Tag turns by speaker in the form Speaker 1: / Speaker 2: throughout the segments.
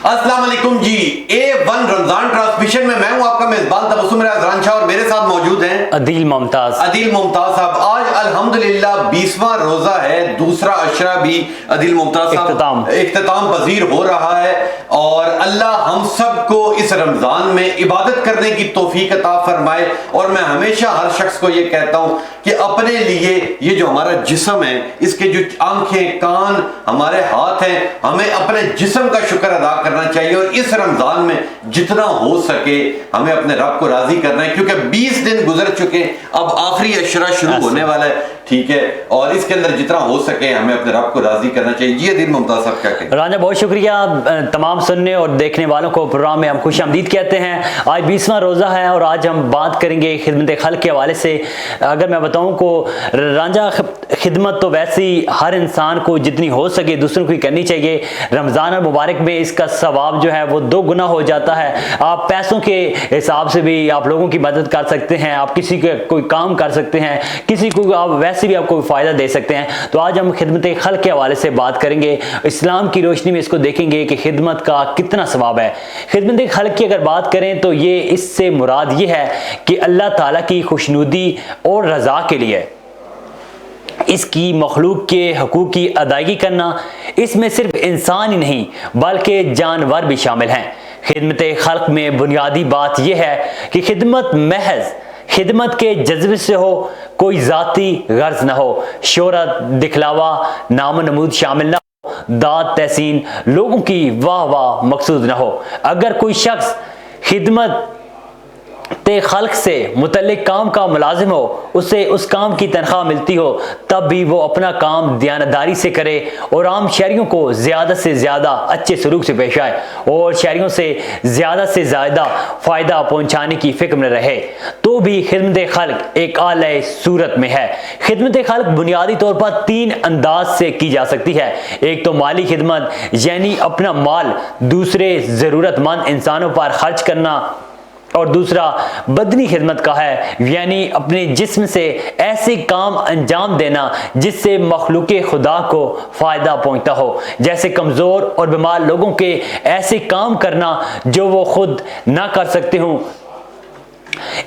Speaker 1: अस्सलाम वालेकुम जी। A1 Ramzan transmission में मैं हूं आपका मेजबान तबस्सुम राज़ शाह और मेरे साथ मौजूद हैं
Speaker 2: अदील मुमताज
Speaker 1: साहब। आज अल्हम्दुलिल्लाह 20वां रोजा है, दूसरा अशरा भी अदील मुमताज साहब इख्तिताम पजीर हो रहा है और अल्लाह हम सब को इस रमजान में इबादत करने की तौफीक अता फरमाए। और मैं हमेशा हर शख्स को ये कहता हूँ कि अपने लिए ये जो हमारा जिस्म है, इसके जो आंखें, कान, हमारे हाथ हैं, हमें अपने जिस्म का शुक्र अदा करना चाहिए और इस रमजान में जितना हो सके हमें अपने रब को राजी करना है, क्योंकि 20 दिन गुजर चुके, अब आखिरी अशरा शुरू होने वाला है, ठीक है, और इसके अंदर जितना हो सके हमें अपने रब को राजी करना चाहिए। जी अदील मुमताज साहब क्या कहें?
Speaker 2: राजा बहुत शुक्रिया तमाम सुनने और देखने वालों को प्रोग्राम में हम खुश आमदीद कहते हैं। आज 20वां रोज़ा है और आज हम बात करेंगे खिदमत खल्क के हवाले से। अगर मैं बताऊं को राजा खिदमत तो वैसी हर इंसान को जितनी हो सके दूसरों की करनी चाहिए। रमज़ान और मुबारक में इसका सवाब जो है वो 2 गुना हो जाता है। आप पैसों के हिसाब से भी आप लोगों की मदद कर सकते हैं, आप किसी के कोई काम कर सकते हैं, किसी को आप वैसे भी आपको फ़ायदा दे सकते हैं। तो आज हम खिदमत खल्क के हवाले से बात करेंगे, इस्लाम की रोशनी में इसको देखेंगे कि खिदमत का कितना सवाब है। खिदमत खल्क की अगर बात करें तो ये इससे मुराद ये है कि अल्लाह ताला की खुशनुदी और रज़ा के लिए इसकी मखलूक के हकूक़ की अदायगी करना। इसमें सिर्फ इंसान ही नहीं बल्कि जानवर भी शामिल हैं। खिदमत खल्क में बुनियादी बात यह है कि खिदमत महज खिदमत के जज्बे से हो, कोई ज़ाती गर्ज ना हो, शोहरत, दिखलावा, नाम नमूद शामिल ना हो, दाद तहसीन, लोगों की वाह वाह मकसूद ना हो। अगर कोई शख्स खिदमत खल्क से मुतल्लिक काम का मुलाजिम हो, उसे उस काम की तनख्वाह मिलती हो, तब भी वो अपना काम दयानतदारी से करे और आम शहरियों को ज़्यादा से ज़्यादा अच्छे सलूक से पेश आए और शहरियों से ज़्यादा फ़ायदा पहुँचाने की फ़िक्र में रहे, तो भी खिदमत खल्क एक आला सूरत में है। खिदमत खल्क बुनियादी तौर पर 3 अंदाज से की जा सकती है। एक तो माली खिदमत, यानी अपना माल दूसरे ज़रूरतमंद इंसानों पर खर्च करना, और दूसरा बदनी खिदमत का है, यानी अपने जिस्म से ऐसे काम अंजाम देना जिससे मखलूक खुदा को फ़ायदा पहुंचता हो, जैसे कमज़ोर और बीमार लोगों के ऐसे काम करना जो वो खुद ना कर सकते हों।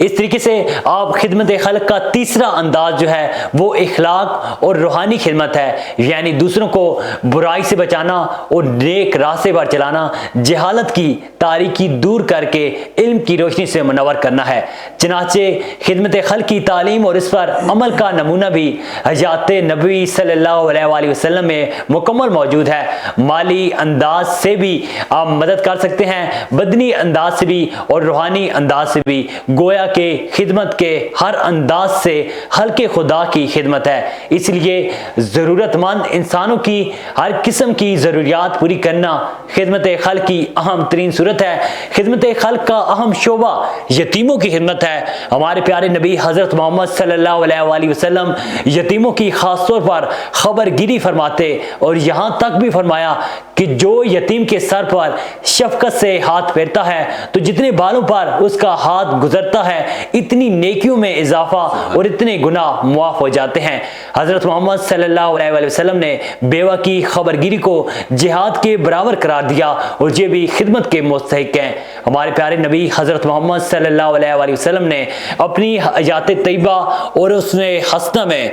Speaker 2: इस तरीके से आप खिदमत खल्क का तीसरा अंदाज जो है वो इखलाक और रूहानी खिदमत है, यानी दूसरों को बुराई से बचाना और नेक रास्ते पर चलाना, जहालत की तारीकी दूर करके इल्म की रोशनी से मुनव्वर करना है। चनाचे खिदमत खल्क की तालीम और इस पर अमल का नमूना भी हज़रत नबी सल्लल्लाहु अलैहि वसल्लम में मुकम्मल मौजूद है। माली अंदाज से भी आप मदद कर सकते हैं, बदनी अंदाज से भी और रूहानी अंदाज से भी। गोया के खिदमत के हर अंदाज से हल्के खुदा की खिदमत है। इसलिए ज़रूरतमंद इंसानों की हर किस्म की ज़रूरियात पूरी करना खिदमत खल्क की अहम तरीन सूरत है। खिदमत खल्क का अहम शोबा यतीमों की खिदमत है। हमारे प्यारे नबी हज़रत मोहम्मद सल्लल्लाहु अलैहि वसल्लम यतीमों की ख़ास तौर पर खबरगिरी फरमाते और यहाँ तक भी फरमाया कि जो यतीम के सर पर शफकत से हाथ फेरता है तो जितने बालों पर उसका हाथ गुजरता है इतनी नेकियों में इजाफा और इतने गुनाह मुआफ हो जाते हैं। हज़रत मोहम्मद सल्लल्लाहु अलैहि वसल्लम ने बेवा की खबरगिरी को जिहाद के बराबर करार दिया और ये भी खिदमत के मुस्तहिक हैं। हमारे प्यारे नबी हज़रत मोहम्मद सल्लल्लाहु अलैहि वसल्लम ने अपनी हयात तैयबा और उसने हसना में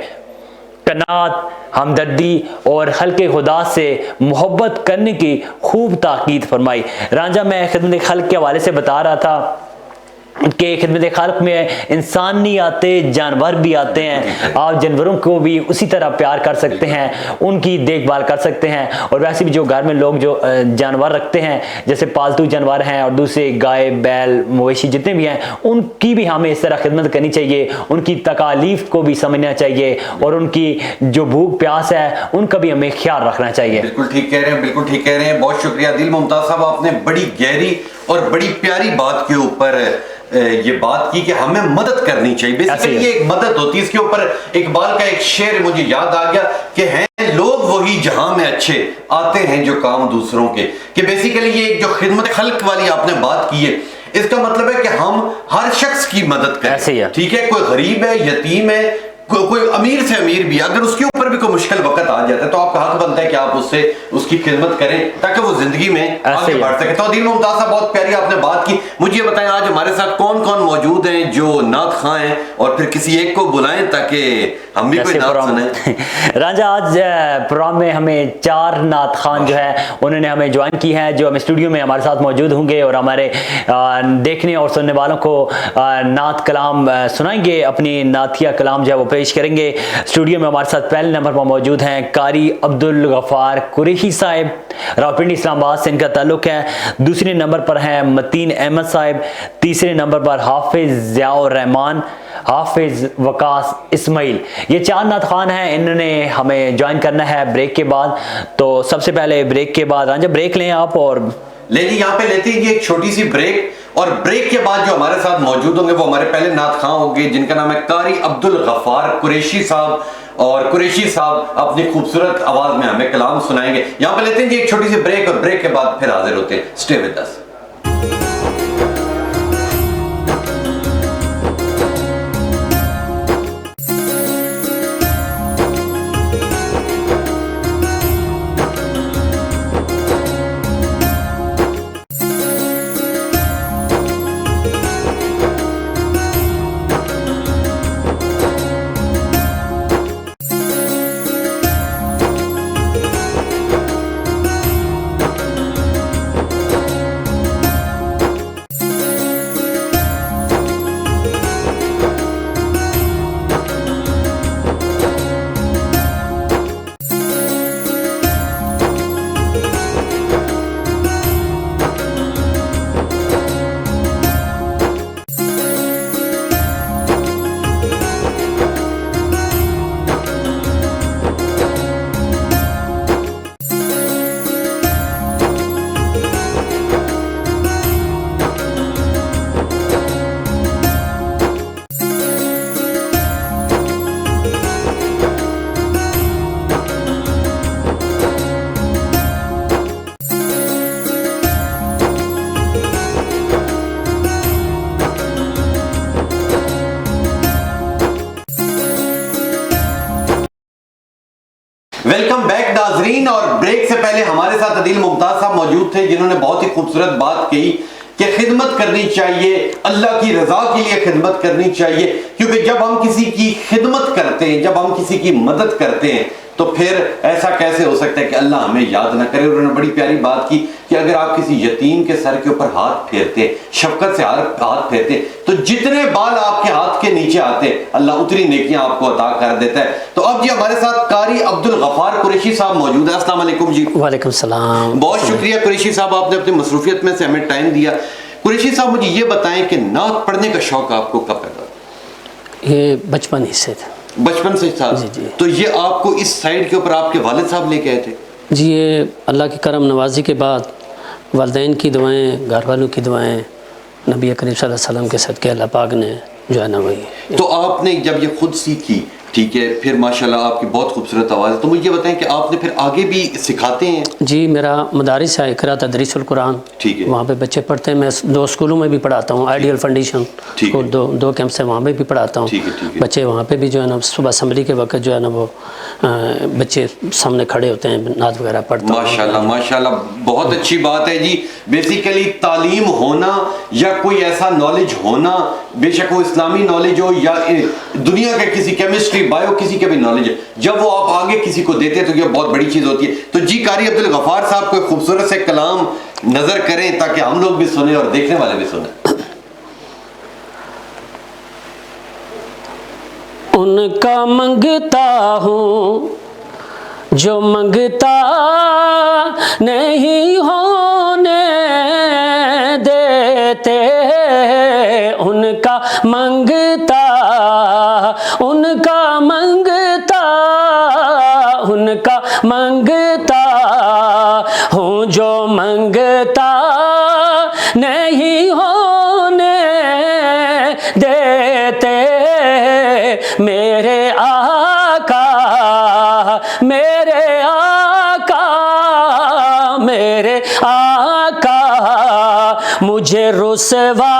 Speaker 2: कनात, हमदर्दी और हल्के खुदा से मोहब्बत करने की खूब ताकीद फरमाई। राजा मैं खिदमत खल्क के हवाले से बता रहा था कि खिदमत खल्क में इंसान नहीं आते, जानवर भी आते हैं। आप जानवरों को भी उसी तरह प्यार कर सकते हैं, उनकी देखभाल कर सकते हैं। और वैसे भी जो घर में लोग जो जानवर रखते हैं, जैसे पालतू जानवर हैं और दूसरे गाय, बैल, मवेशी जितने भी हैं, उनकी भी हमें इस तरह खिदमत करनी चाहिए। उनकी तकालीफ को भी समझना चाहिए और उनकी जो भूख प्यास है उनका भी हमें ख्याल रखना चाहिए।
Speaker 1: बिल्कुल ठीक कह रहे हैं, बिल्कुल ठीक कह रहे हैं। बहुत शुक्रिया दिल मुमताज साहब, आपने बड़ी गहरी और बड़ी प्यारी बात के ऊपर ये बात की कि हमें मदद करनी चाहिए। बेसिकली ये एक मदद होती है। इसके ऊपर इकबाल का एक शेर मुझे याद आ गया कि हैं लोग वही जहां में अच्छे आते हैं जो काम दूसरों के, कि बेसिकली ये एक जो खिदमत खल्क वाली आपने बात की है, इसका मतलब है कि हम हर शख्स की मदद करें। ठीक है, कोई गरीब है, यतीम है, کوئی امیر سے امیر بھی اگر اس کے اوپر بھی کوئی مشکل وقت آ جاتا ہے تو آپ کا حق بنتا ہے کہ آپ اس سے اس کی خدمت کریں تاکہ وہ زندگی میں آگے بڑھ سکے. تو عدیل ممتاز صاحب بہت پیاری آپ نے بات کی. مجھے یہ بتائیں آج ہمارے ساتھ کون کون موجود ہیں جو نعت خواں ہیں, اور پھر کسی ایک کو بلائیں تاکہ ہم بھی کوئی نعت سنیں.
Speaker 2: رانجھا آج پروگرام میں ہمیں 4 نعت خواں جو ہے انہوں نے ہمیں جوائن کی ہیں, جو ہم اسٹوڈیو میں ہمارے ساتھ موجود ہوں گے اور ہمارے دیکھنے اور سننے والوں کو نعت کلام سنائیں گے, اپنی نعتیہ کلام جو ہے وہ پیش کریں گے. اسٹوڈیو میں ہمارے ساتھ پہلے نمبر پر موجود ہیں قاری عبدالغفار قریشی صاحب, راولپنڈی اسلام آباد سے ان کا تعلق ہے. دوسرے نمبر پر ہیں متین احمد صاحب. تیسرے نمبر پر حافظ ضیاء الرحمان, حافظ وقاص اسماعیل. یہ 4 نعت خوان ہیں, انہوں نے ہمیں جوائن کرنا ہے بریک کے بعد. تو سب سے پہلے بریک کے بعد رانجھا بریک لیں آپ, اور
Speaker 1: لے جی یہاں پہ لیتے ہیں ایک چھوٹی سی بریک, اور بریک کے بعد جو ہمارے ساتھ موجود ہوں گے وہ ہمارے پہلے نعت خواں ہوں گے جن کا نام ہے قاری عبدالغفار قریشی صاحب, اور قریشی صاحب اپنی خوبصورت آواز میں ہمیں کلام سنائیں گے. یہاں پہ لیتے ہیں جی ایک چھوٹی سی بریک, اور بریک کے بعد پھر حاضر ہوتے ہیں. Stay with us. Welcome back ناظرین. اور بریک سے پہلے ہمارے ساتھ عدیل ممتاز صاحب موجود تھے جنہوں نے بہت ہی خوبصورت بات کہی کہ خدمت کرنی چاہیے, اللہ کی رضا کے لیے خدمت کرنی چاہیے, کیونکہ جب ہم کسی کی خدمت کرتے ہیں, جب ہم کسی کی مدد کرتے ہیں تو پھر ایسا کیسے ہو سکتا ہے کہ اللہ ہمیں یاد نہ کرے. انہوں نے بڑی پیاری بات کی کہ اگر آپ کسی یتیم کے سر کے اوپر ہاتھ پھیرتے, شفقت سے ہاتھ پھیرتے, تو جتنے بال آپ کے ہاتھ کے نیچے آتے اللہ اتنی نیکیاں آپ کو عطا کر دیتا ہے. تو اب جی ہمارے ساتھ قاری عبدالغفار قریشی صاحب موجود ہیں. السلام علیکم جی.
Speaker 3: وعلیکم السلام.
Speaker 1: بہت شکریہ قریشی صاحب, آپ نے اپنی مصروفیت میں سے ہمیں ٹائم دیا. قریشی صاحب مجھے یہ بتائیں کہ نعت پڑھنے کا شوق آپ کو کب پیدا ہوا؟
Speaker 3: یہ بچپن ہی سے تھا.
Speaker 1: بچپن سے تھا؟
Speaker 3: جی.
Speaker 1: تو یہ آپ کو اس سائڈ کے اوپر آپ کے والد صاحب لے کے آئے تھے؟
Speaker 3: جی, یہ اللہ کی کرم نوازی کے بعد والدین کی دعائیں, گھر والوں کی دعائیں, نبی کریم صلی اللہ علیہ وسلم کے صدقے اللہ پاک نے جو ہے نا وہی.
Speaker 1: تو آپ نے جب یہ خود سیکھی, ٹھیک ہے, پھر ماشاءاللہ آپ کی بہت خوبصورت آواز ہے, تو مجھے یہ بتائیں کہ آپ نے پھر آگے بھی سکھاتے ہیں؟
Speaker 3: جی, میرا مدارس ہے اقرا تدریس القرآن,
Speaker 1: ٹھیک ہے,
Speaker 3: وہاں پہ بچے پڑھتے ہیں. میں 2 اسکولوں میں بھی پڑھاتا ہوں, آئیڈیل فاؤنڈیشن کو 2 کیمپس ہیں, وہاں پہ بھی پڑھاتا ہوں. بچے وہاں پہ بھی جو ہے نا صبح اسمبلی کے وقت جو ہے نا وہ بچے سامنے کھڑے ہوتے ہیں, نعت وغیرہ پڑھتے ہیں.
Speaker 1: ماشاءاللہ ماشاءاللہ, بہت اچھی بات ہے جی. بیسیکلی تعلیم ہونا یا کوئی ایسا نالج ہونا, بے شک وہ اسلامی نالج ہو یا دنیا کے کسی کیمسٹری بایو کسی کے بھی نالج ہے, جب وہ آپ آگے کسی کو دیتے ہیں تو یہ بہت بڑی چیز ہوتی ہے. تو جی قاری عبدالغفار صاحب کو خوبصورت سے کلام نظر کریں تاکہ ہم لوگ بھی سنیں اور دیکھنے والے بھی سنیں.
Speaker 3: ان کا منگتا ہوں جو منگتا نہیں ہونے دیتے, ان کا منگتا, ان کا منگتا, ان کا منگتا ہوں جو منگتا نہیں ہونے دیتے. میرے آقا, میرے آقا, میرے آقا مجھے رسوا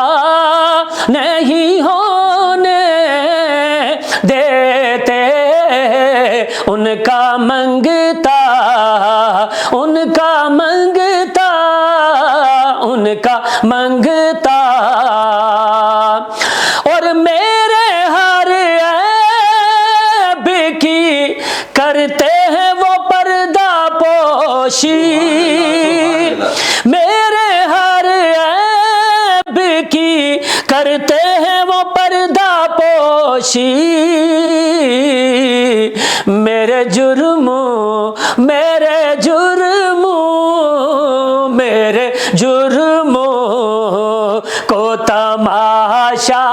Speaker 3: نہیں ہونے دیتے. उनका मंगता, उनका मंगता, उनका मंगता। और मेरे हर ऐब की करते हैं वो पर्दा पोशी, मेरे हर ऐब की करते हैं वो पर्दा पोशी। मेरे जुर्मों, मेरे जुर्मों, मेरे जुर्मों को तमाशा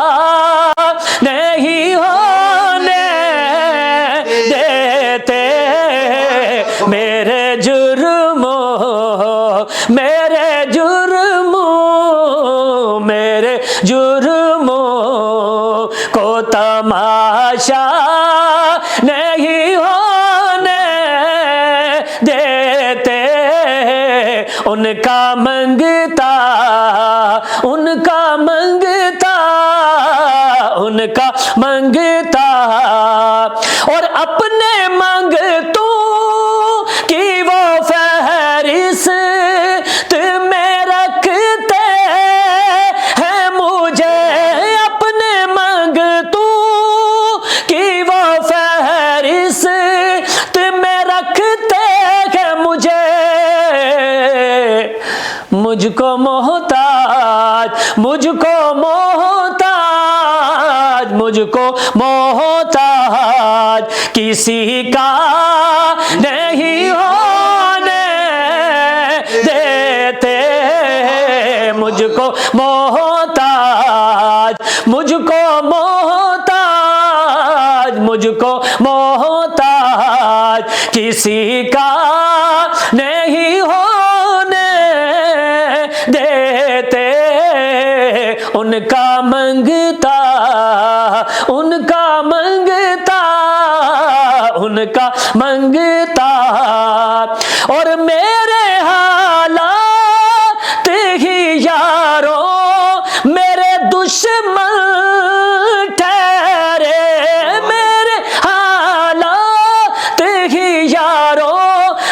Speaker 3: नहीं होने देते। मेरे जुर्मों, मेरे जुर्मों, मेरे जुर्मों को तमाशा नहीं होने देते। उनका मंगता, उनका मंगता, उनका मंगता। और अपने मंगतों की वो फहरिस्त में रखते हैं मुझे, अपने मंगतों की वो फहरिस्त में रखते हैं मुझे। मुझको मोहताज, मुझको मोहताज, मुझको मोहताज किसी का नहीं होने देते। मुझको मोहताज, मुझको मोहताज, मुझको मोहताज किसी का नहीं होने देते। उनका मंगता, उनका मंगता, उनका मंगता। और मेरे हालात ही यारों मेरे दुश्मन ठहरे, मेरे हालात ही यारों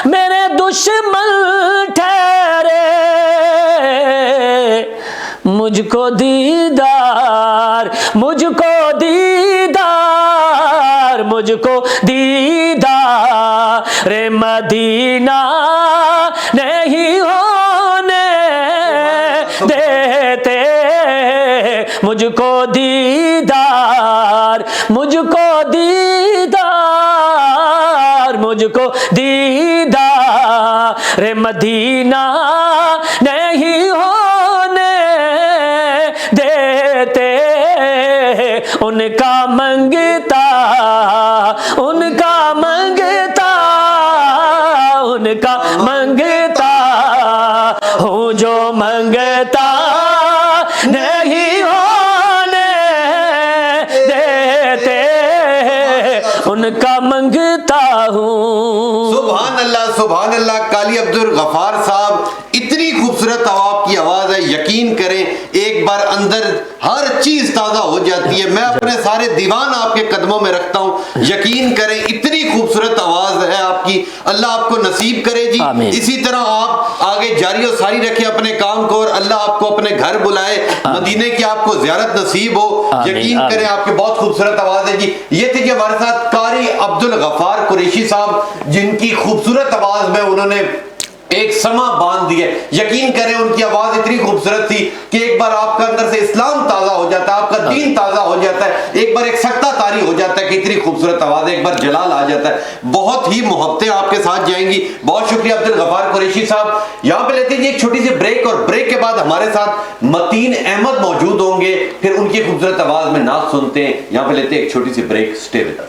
Speaker 3: मेरे दुश्मन ठहरे। मुझको दीदार, मुझको दीदार, मुझको दीदार रे मदीना नहीं होने देते। मुझको दीदार, मुझको दीदार, मुझको दीदार रे मदीना नहीं होने देते। उनका मंगता, उनका मंगता, उनका मंगता हूँ जो मंगता नहीं होने देते। उनका मंगता हूँ।
Speaker 1: सुभान अल्लाह, सुभान अल्लाह। काली अब्दुल गफार साहब, इतनी खूबसूरत आपकी आवाज़ है, यकीन करें एक बार अंदर हर चीज़ ताज़ा हो जाती है। मैं अपने सारे दीवान आपके कदमों में रखता हूँ, यकीन करें इतनी खूबसूरत आवाज़ है आपकी। अल्लाह आपको नसीब करे जी, इसी तरह आप आगे जारी और सारी रखें अपने काम को, और अल्लाह आपको अपने घर बुलाए, मदीने की आपको ज़ियारत नसीब हो। यकीन करें आपकी बहुत खूबसूरत आवाज़ है जी। ये थे कि हमारे साथ कारी अब्दुल गफार कुरैशी साहब, जिनकी खूबसूरत आवाज़ में उन्होंने एक समा बांध दिया। यकीन करें उनकी आवाज़ इतनी खूबसूरत थी कि एक बार आपका अंदर से इस्लाम ताज़ा हो जाता है, आपका दीन ताज़ा हो जाता है, एक बार एक सकता तारी हो जाता है कि इतनी खूबसूरत आवाज़ है, एक बार जलाल आ जाता है। बहुत ही मोहब्बतें आपके साथ जाएंगी। बहुत शुक्रिया अब्दुल गफार कुरैशी साहब। यहाँ पे लेते हैं एक छोटी सी ब्रेक, और ब्रेक के बाद हमारे साथ मतीन अहमद मौजूद होंगे, फिर उनकी खूबसूरत आवाज़ में नात सुनते हैं। यहाँ पे लेते हैं एक छोटी सी break. Stay with us.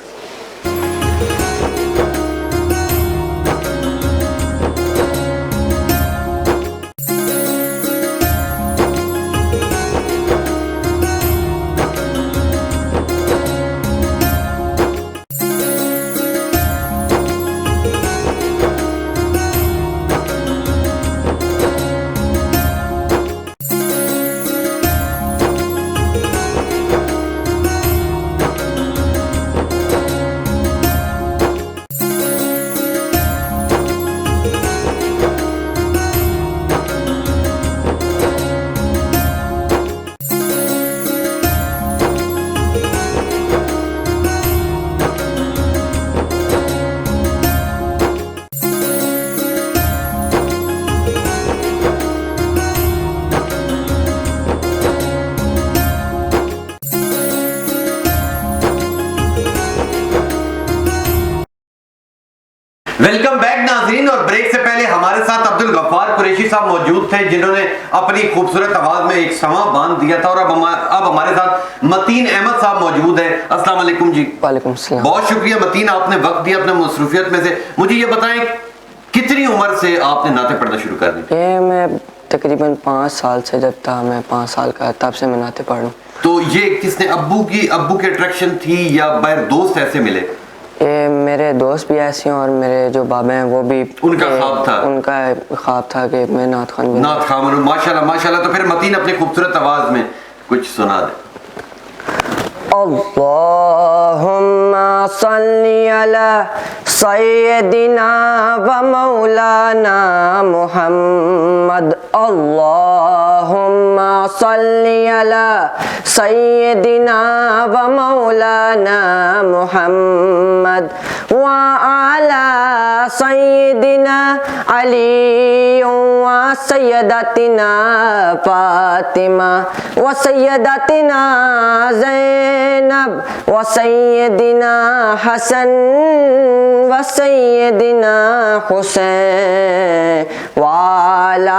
Speaker 1: Welcome back ناظرین. اور بریک سے پہلے ہمارے ساتھ عبدالغفار قریشی صاحب موجود تھے جنہوں نے اپنی خوبصورت آواز میں ایک سماں باندھ دیا تھا, اور اب ہمارے ساتھ متین احمد صاحب موجود ہیں. السلام علیکم جی.
Speaker 4: وعلیکم السلام.
Speaker 1: بہت شکریہ متین, آپ نے وقت دیا اپنے مصروفیت میں سے. مجھے یہ بتائیں کتنی عمر سے آپ نے نعتیں پڑھنا شروع کر دی؟
Speaker 4: یہ میں تقریباً 5 سال سے, جب تھا میں 5 سال کا تب سے میں نعتیں پڑھ رہا ہوں.
Speaker 1: تو یہ کس نے, ابو کی اٹریکشن تھی یا باہر دوست ایسے ملے؟
Speaker 4: یہ میرے دوست بھی ایسے ہیں اور میرے جو بابا ہیں وہ بھی,
Speaker 1: ان کا خواب تھا,
Speaker 4: ان کا خواب تھا کہ میں نعت خوان بنوں.
Speaker 1: نعت خوان بنوں. ماشاءاللہ ماشاءاللہ. تو پھر متین اپنی خوبصورت آواز میں کچھ سنا دیں.
Speaker 4: اللہم صلی علی سیدنا و مولانا محمد. اللہم صلی علی سیدنا و مولانا محمد وعلی سیدنا علی و سیدتنا فاطمہ و سیدتنا زینب و سیدنا حسن و سیدنا حسین وعلی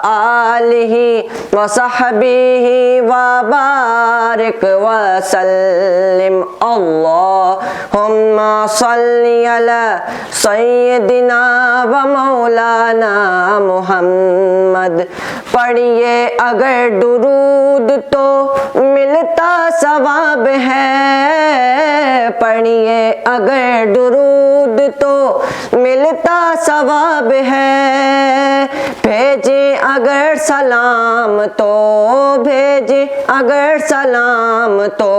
Speaker 4: آلہ و صحبہ و بارک وسلم. اللہم صلی علی سیدنا و مولانا محمد. پڑھیے اگر درود تو ملتا ثواب ہے, پڑھیے اگر درود تو ملتا ثواب ہے, بھیجیں اگر سلام تو بھیجیں اگر سلام تو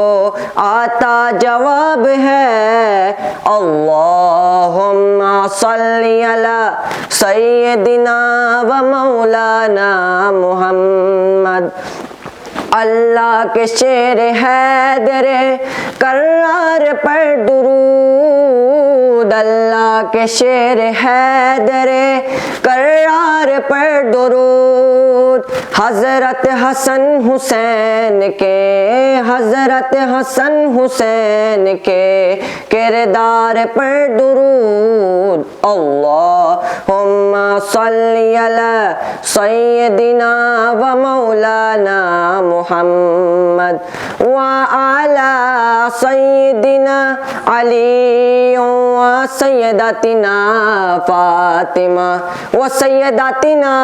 Speaker 4: آتا جواب ہے. اللہم صلی علی سیدنا و مولانا محمد. اللہ کے شیر حیدر کرار پر درود, اللہ کے شیر حیدر کرار پر درود. حضرت حسن حسین کے, حضرت حسن حسین کے کردار پر درود. اللہم صلی علی سیدنا و مولانا محمد وعلی سیدنا علی و سیدتنا فاطمہ و سیدتنا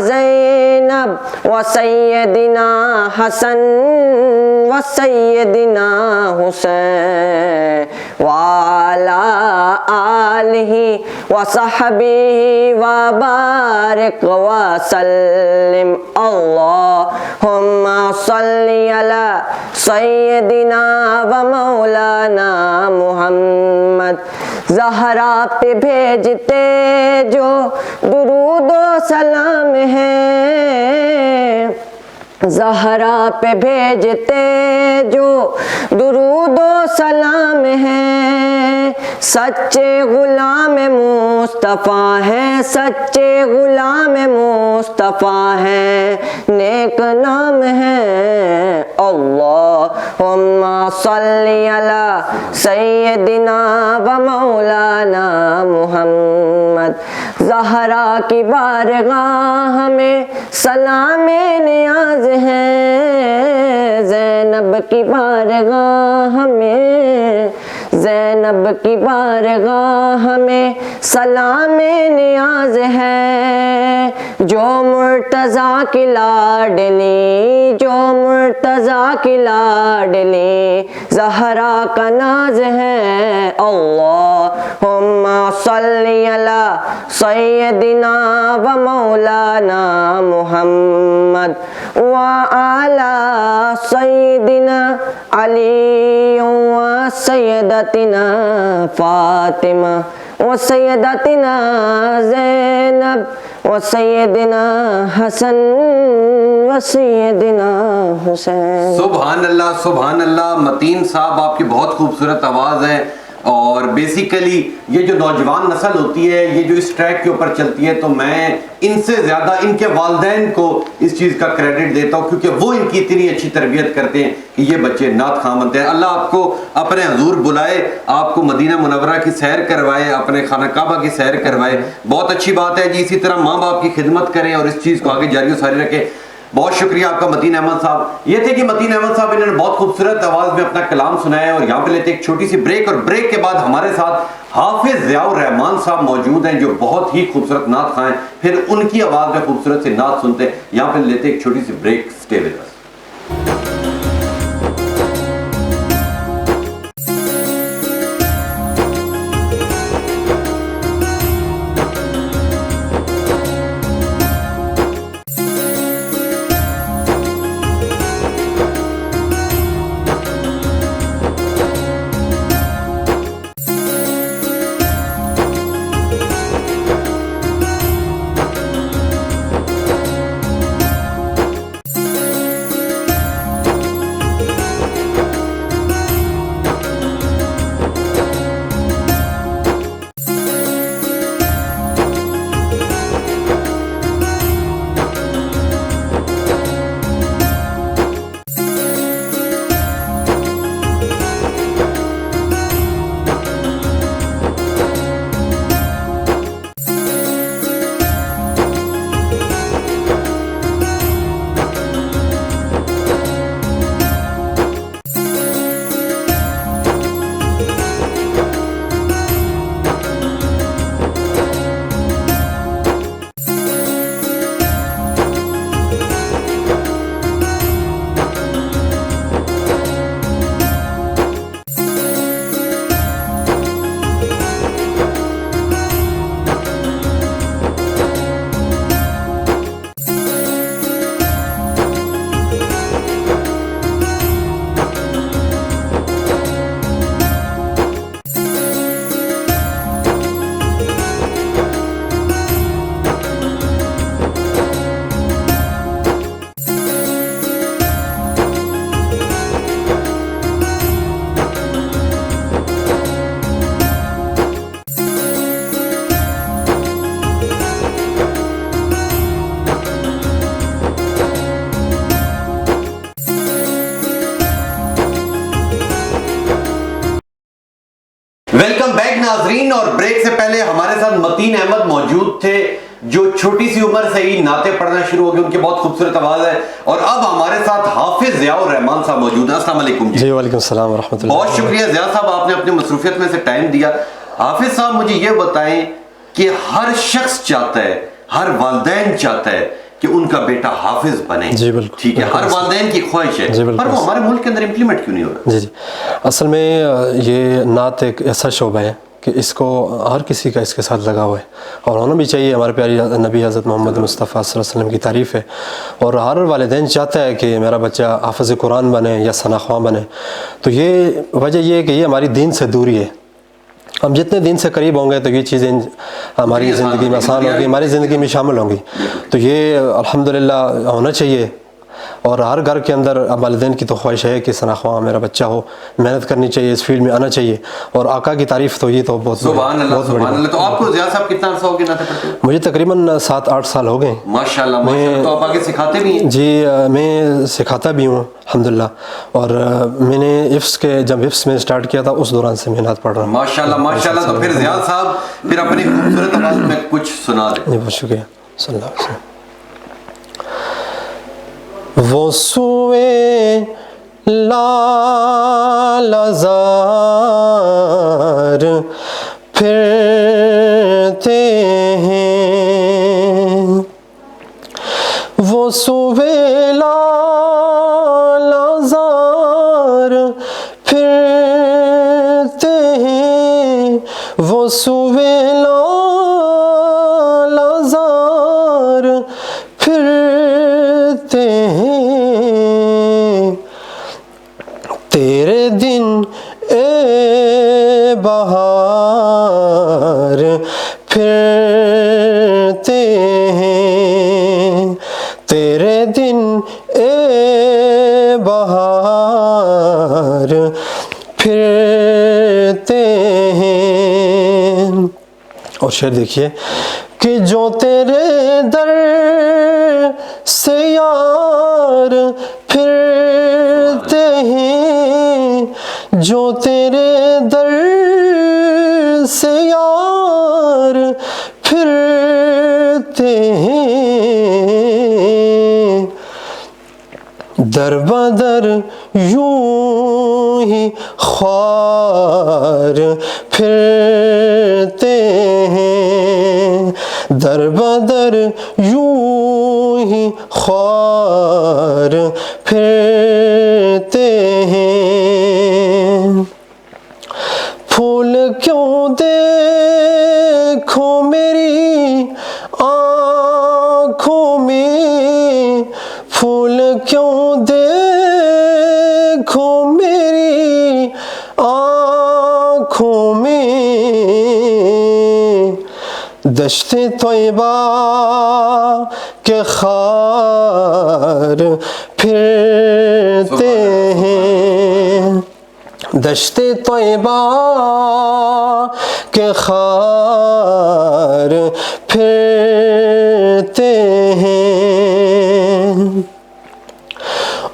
Speaker 4: زینب و سیدنا حسن و سیدنا حسین وعلی آلہ و صحبہ و بارک وسلم. اللہم صلی علی سیدنا و مولانا محمد. زہرا پہ بھیجتے جو درود و سلام ہے, زہرا پہ بھیجتے جو درود و سلام ہے, سچے غلام مصطفیٰ ہیں, سچے غلام مصطفیٰ ہیں, نیک نام ہے. اللہم صلی علی سیدنا و مولانا محمد. زہرا کی بارگاہ میں سلام نیاز ہے, زینب کی بارگاہ میں, زینب کی بارگاہ میں سلام نیاز ہے. جو مرتضیٰ کی لاڈلی, جو مرتضیٰ کی لاڈلی زہرا کا ناز ہے. اللہم صلی علی سیدنا و مولانا محمد وعلی سیدنا علی و سیدتنا فاطمہ و سیدتنا زینب و سیدنا حسن و سیدنا حسین.
Speaker 1: سبحان اللہ سبحان اللہ. متین صاحب آپ کی بہت خوبصورت آواز ہے, اور بیسیکلی یہ جو نوجوان نسل ہوتی ہے یہ جو اس ٹریک کے اوپر چلتی ہے تو میں ان سے زیادہ ان کے والدین کو اس چیز کا کریڈٹ دیتا ہوں کیونکہ وہ ان کی اتنی اچھی تربیت کرتے ہیں کہ یہ بچے نعت خواں بنتے ہیں. اللہ آپ کو اپنے حضور بلائے, آپ کو مدینہ منورہ کی سیر کروائے, اپنے خانہ کعبہ کی سیر کروائے. بہت اچھی بات ہے جی. اسی طرح ماں باپ کی خدمت کریں اور اس چیز کو آگے جاری و ساری رکھیں. بہت شکریہ آپ کا متین احمد صاحب. یہ تھے کہ متین احمد صاحب, انہوں نے بہت خوبصورت آواز میں اپنا کلام سنایا. اور یہاں پہ لیتے ایک چھوٹی سی بریک, اور بریک کے بعد ہمارے ساتھ حافظ ضیاء الرحمان صاحب موجود ہیں جو بہت ہی خوبصورت نعت خواں ہیں. پھر ان کی آواز میں خوبصورت سی نعت سنتے ہیں. یہاں پہ لیتے ایک چھوٹی سی break. Stay with us. Welcome back ناظرین. اور بریک سے پہلے ہمارے ساتھ متین احمد موجود تھے جو چھوٹی سی عمر سے ہی نعتیں پڑھنا شروع ہو گئی. ان کی بہت خوبصورت آواز ہے. اور اب ہمارے ساتھ حافظ ضیاء الرحمان صاحب موجود ہیں. السلام علیکم.
Speaker 5: جی وعلیکم السلام ورحمۃ اللہ.
Speaker 1: بہت شکریہ ضیاء صاحب, آپ نے اپنی مصروفیت میں سے ٹائم دیا. حافظ صاحب مجھے یہ بتائیں کہ ہر شخص چاہتا ہے, ہر والدین چاہتا ہے کہ ان کا بیٹا حافظ بنے.
Speaker 5: جی بالکل.
Speaker 1: ٹھیک ہے, ہر والدین کی خواہش ہے.
Speaker 5: جی بالکل.
Speaker 1: پر وہ ہمارے ملک کے اندر امپلیمنٹ کیوں نہیں ہو رہا؟
Speaker 5: جی اصل میں یہ نعت ایک ایسا شعبہ ہے کہ اس کو ہر کسی کا اس کے ساتھ لگا ہوا ہے اور ہونا بھی چاہیے. ہمارے پیاری نبی حضرت محمد مصطفیٰ صلی اللہ علیہ وسلم کی تعریف ہے اور ہر والدین چاہتا ہے کہ میرا بچہ حافظ قرآن بنے یا ثنا خواں بنے. تو یہ وجہ یہ ہے کہ یہ ہماری دین سے دوری ہے. ہم جتنے دین سے قریب ہوں گے تو یہ چیزیں ہماری زندگی میں آسان ہوگی, ہماری زندگی میں شامل ہوں گی. تو یہ الحمدللہ ہونا چاہیے. اور ہر گھر کے اندر والدین کی تو خواہش ہے کہ ثنا خواں میرا بچہ ہو, محنت کرنی چاہیے, اس فیلڈ میں آنا چاہیے. اور آقا کی تعریف تو یہ تو بہت
Speaker 1: سبحان اللہ سبحان اللہ. تو آپ کو ضیاء صاحب کتنا عرصہ ہو گیا نعتیں پڑھتے ہیں؟
Speaker 5: مجھے تقریباً 7-8 سال ہو گئے.
Speaker 1: ماشاءاللہ ماشاءاللہ. تو آپ آگے سکھاتے بھی ہیں؟
Speaker 5: جی میں سکھاتا بھی ہوں الحمدللہ. اور میں نے حفظ کے جب حفظ میں سٹارٹ کیا تھا اس دوران سے میں نعت پڑھ رہا ہوں.
Speaker 1: ماشاءاللہ ماشاءاللہ. تو پھر ضیاء صاحب پھر اپنی خوبصورت آواز میں کچھ سنا دیں.
Speaker 5: جی بہت شکریہ. صلی اللہ علیہ وسلم. وہ سوئے لال زار پھرتے ہیں, وہ سوئے لال زار پھرتے ہیں, وہ سوئے لال زار پھرتے ہیں. تیرے دن اے بہار پھرتے ہیں, تیرے دن اے بہار پھرتے ہیں. اور شعر دیکھیے کہ جو تیرے در سے یار پھرتے ہیں, جو تیرے در سے یار پھرتے ہیں, در بدر یوں ہی خوار پھرتے ہیں, در بدر یوں ہی خوار پھرتے ہیں. پھول کیوں دیکھو میری آنکھوں میں, پھول کیوں دیکھو میری آنکھوں میں, دشت طیبہ کے خار پھرتے ہیں, دشت طیبہ کے خار پھرتے ہیں.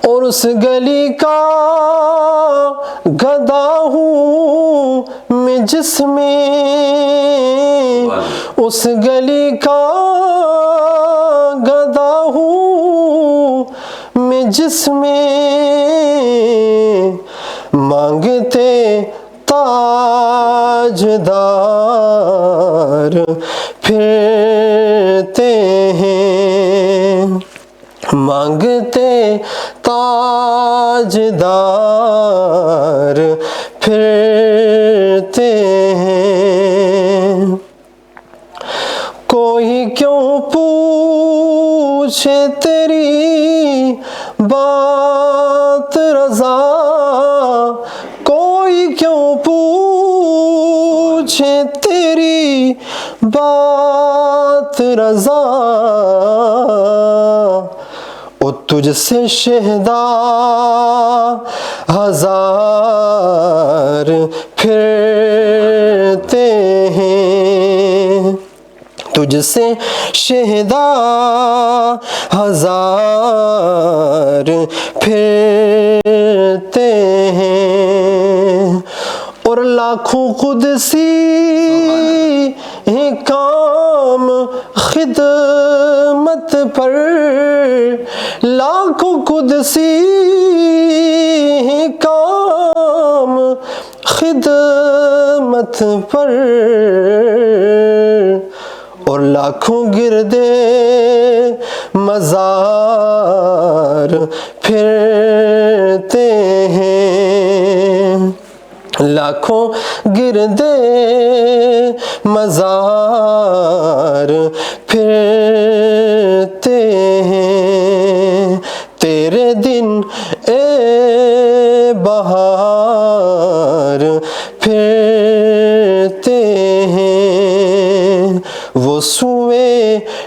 Speaker 5: اور اس گلی کا گدا ہوں میں جس میں, اس گلی کا گدا ہوں میں جس میں, مانگتے تاجدار پھرتے ہیں, مانگتے تاجدار پھرتے ہیں. کوئی کیوں پوچھے تیری بات رضا, کوئی کیوں پوچھے تیری بات رضا, او تجھ سے شہدا ہزار پھرتے ہیں, تجھ سے شہدا ہزار پھرتے ہیں. اور لاکھوں قدسی ہیں کام خدمت پر, لاکھوں قدسی ہیں کام خدمت پر, اور لاکھوں گردے مزار پھرتے ہیں, لاکھوں گردے مزار پھرتے ہیں. تیرے دن اے بہار پھرتے ہیں, وہ سوئے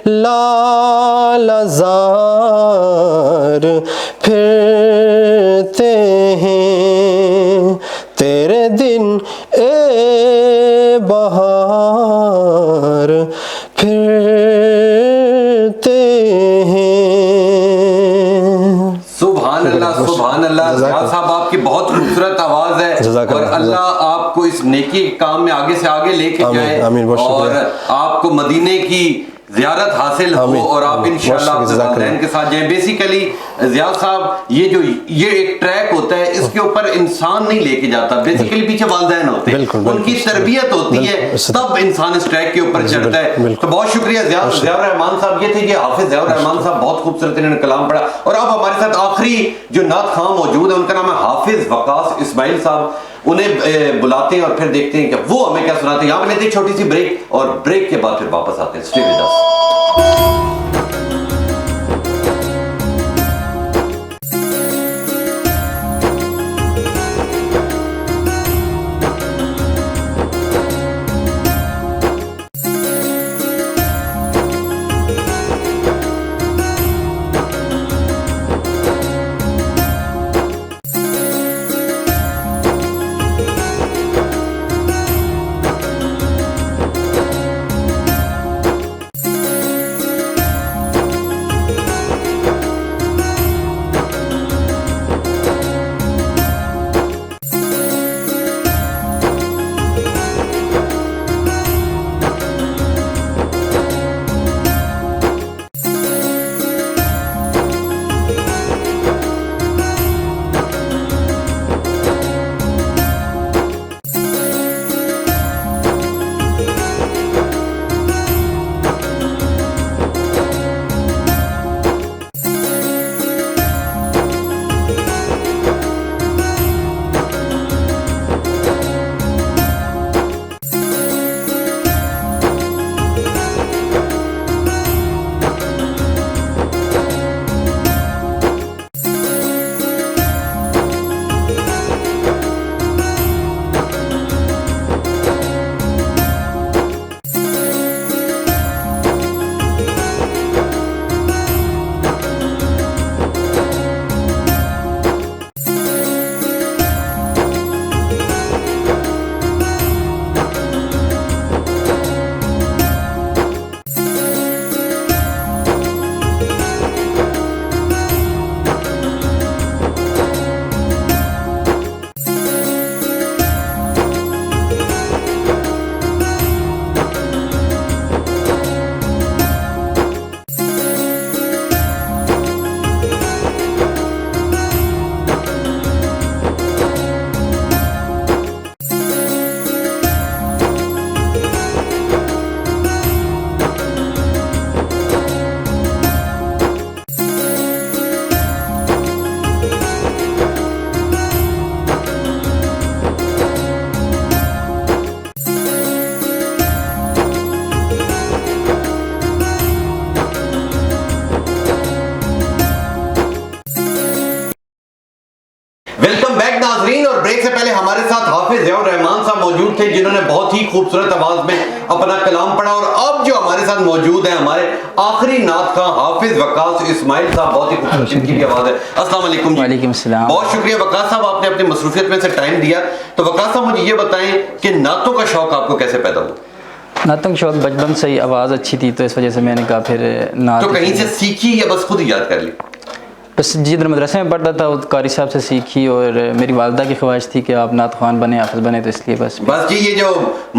Speaker 5: لال زار پھرتے ہیں, تیرے دن اے بہار پھرتے ہیں.
Speaker 1: سبحان اللہ سبحان اللہ. زیاد صاحب آپ کی بہت خوبصورت آواز ہے, اور اللہ آپ کو اس نیکی کے کام میں آگے سے آگے لے کے جائے, اور آپ کو مدینے کی زیارت حاصل ہو, اور آپ انشاءاللہ اپنے والدین کے ساتھ جائیں. بیسیکلی زیاد صاحب یہ ایک ٹریک ہوتا ہے, اس کے اوپر انسان نہیں لے کے جاتا, بیسیکلی پیچھے والدین ہوتے ہیں, ان کی تربیت ہوتی ہے, تب انسان اس ٹریک کے اوپر چڑھتا ہے. تو بہت شکریہ ضیاء الرحمان صاحب. یہ تھے کہ حافظ ضیاء الرحمان صاحب, بہت خوبصورت انہوں نے کلام پڑھا. اور اب ہمارے ساتھ آخری جو نعت خواں موجود ہے, ان کا نام ہے حافظ وقاص اسماعیل صاحب. انہیں بلاتے ہیں اور پھر دیکھتے ہیں کہ وہ ہمیں کیا سناتے ہیں. یہاں پہ لیتے ہیں چھوٹی سی بریک, اور بریک کے بعد پھر واپس آتے ہیں. Stay with us. Hafiz Zia الرحمان صاحب موجود تھے جنہوں نے بہت ہی خوبصورت آواز میں اپنا کلام پڑھا, اور اب جو ہمارے ساتھ موجود ہیں ہمارے آخری نعت خواں حافظ وقاص اسماعیل صاحب, بہت ہی خوبصورت ان کی بھی آواز ہے. السلام علیکم جی.
Speaker 6: وعلیکم السلام.
Speaker 1: بہت شکریہ وقاص صاحب, آپ نے اپنی مصروفیت میں سے ٹائم دیا. تو وقاص صاحب مجھے یہ بتائیں کہ نعتوں کا شوق آپ کو کیسے پیدا ہوا؟
Speaker 6: نعتوں کا شوق بچپن سے ہی, آواز اچھی تھی تو اس وجہ سے میں نے کہا پھر نعت.
Speaker 1: تو کہیں سے سیکھی یا بس خود ہی یاد کر لی؟
Speaker 6: بس جدھر مدرسے میں پڑھتا تھا وہ قاری صاحب سے سیکھی, اور میری والدہ کی خواہش تھی کہ آپ نعت خوان بنے, حافظ بنے, تو اس لیے بس
Speaker 1: جی یہ جو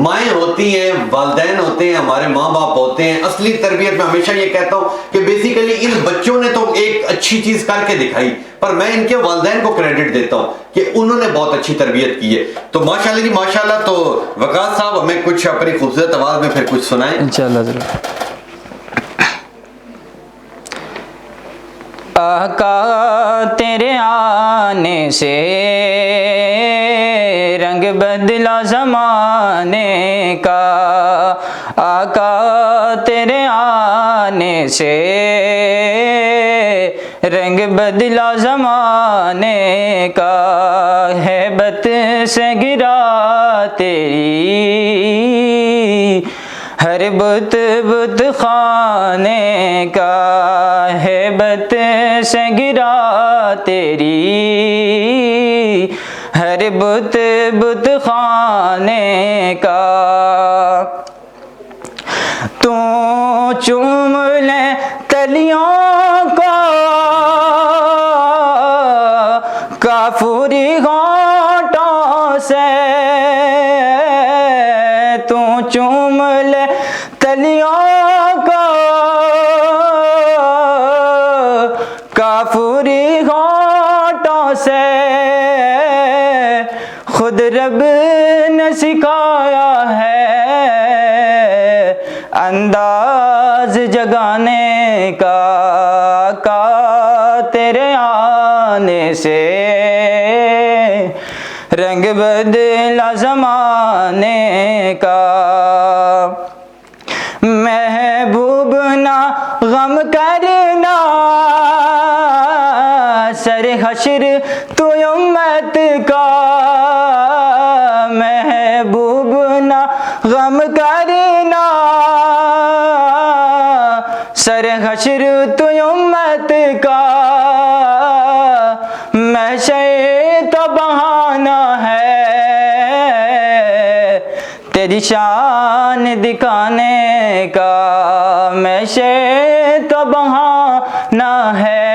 Speaker 1: مائیں ہوتی ہیں, والدین ہوتے ہیں, ہمارے ماں باپ ہوتے ہیں, اصلی تربیت میں ہمیشہ یہ کہتا ہوں کہ بیسیکلی ان بچوں نے تو ایک اچھی چیز کر کے دکھائی, پر میں ان کے والدین کو کریڈٹ دیتا ہوں کہ انہوں نے بہت اچھی تربیت کی ہے. تو ماشاءاللہ جی ماشاءاللہ. تو وقاص صاحب ہمیں کچھ اپنی خوبصورت آواز میں پھر کچھ سنائیں
Speaker 6: انشاءاللہ ضرور. آقا تیرے آنے سے رنگ بدلا زمانے کا, آقا تیرے آنے سے رنگ بدلا زمانے کا, ہیبت سے گرا تیری ہر بت بت خانے کا, ہیبت سے گرا تیری ہر بت بت خانے کا. تو چوم لے تلیوں کو کافوری ہونٹوں سے, تو چوم لے تلیوں کو کافوری ہونٹوں سے, خود رب نے سکھایا ہے انداز جگانے کا, آقا تیرے آنے سے رنگ بدلا زمانے کا. محبوب نہ غم کرنا سر حشر تو امت کا, محبوب نہ غم کرنا سر حشر تو امت کا, محشر تو بہانہ ہے تیری شان دکھانے کا, محشر تو بہانہ ہے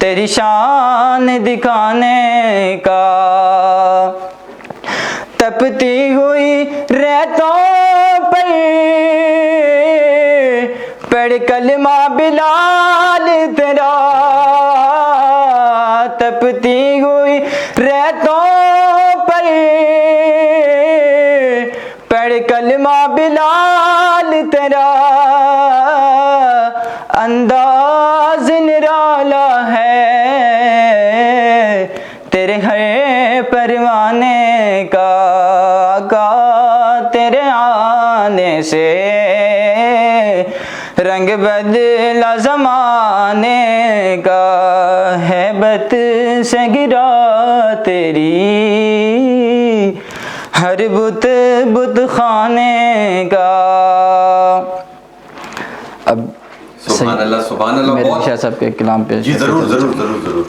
Speaker 6: تیری شان دکھانے کا. تپتی ہوئی ریتوں پر پڑھ کلمہ بلال تیرا, تپتی ہوئی ریتوں پر پڑھ کلمہ بلال تیرا, انداز نرالا ہے تیرے ہر پروانے کا, آقا تیرے آنے سے رنگ بدلا زمانے کا, ہیبت سے گرا تیری ہر بت بت خانے کا. اب
Speaker 1: سبحان اللہ سبحان اللہ.
Speaker 6: میرے شاہ صاحب کے کلام پہ
Speaker 1: جی ضرور ضرور ضرور ضرور.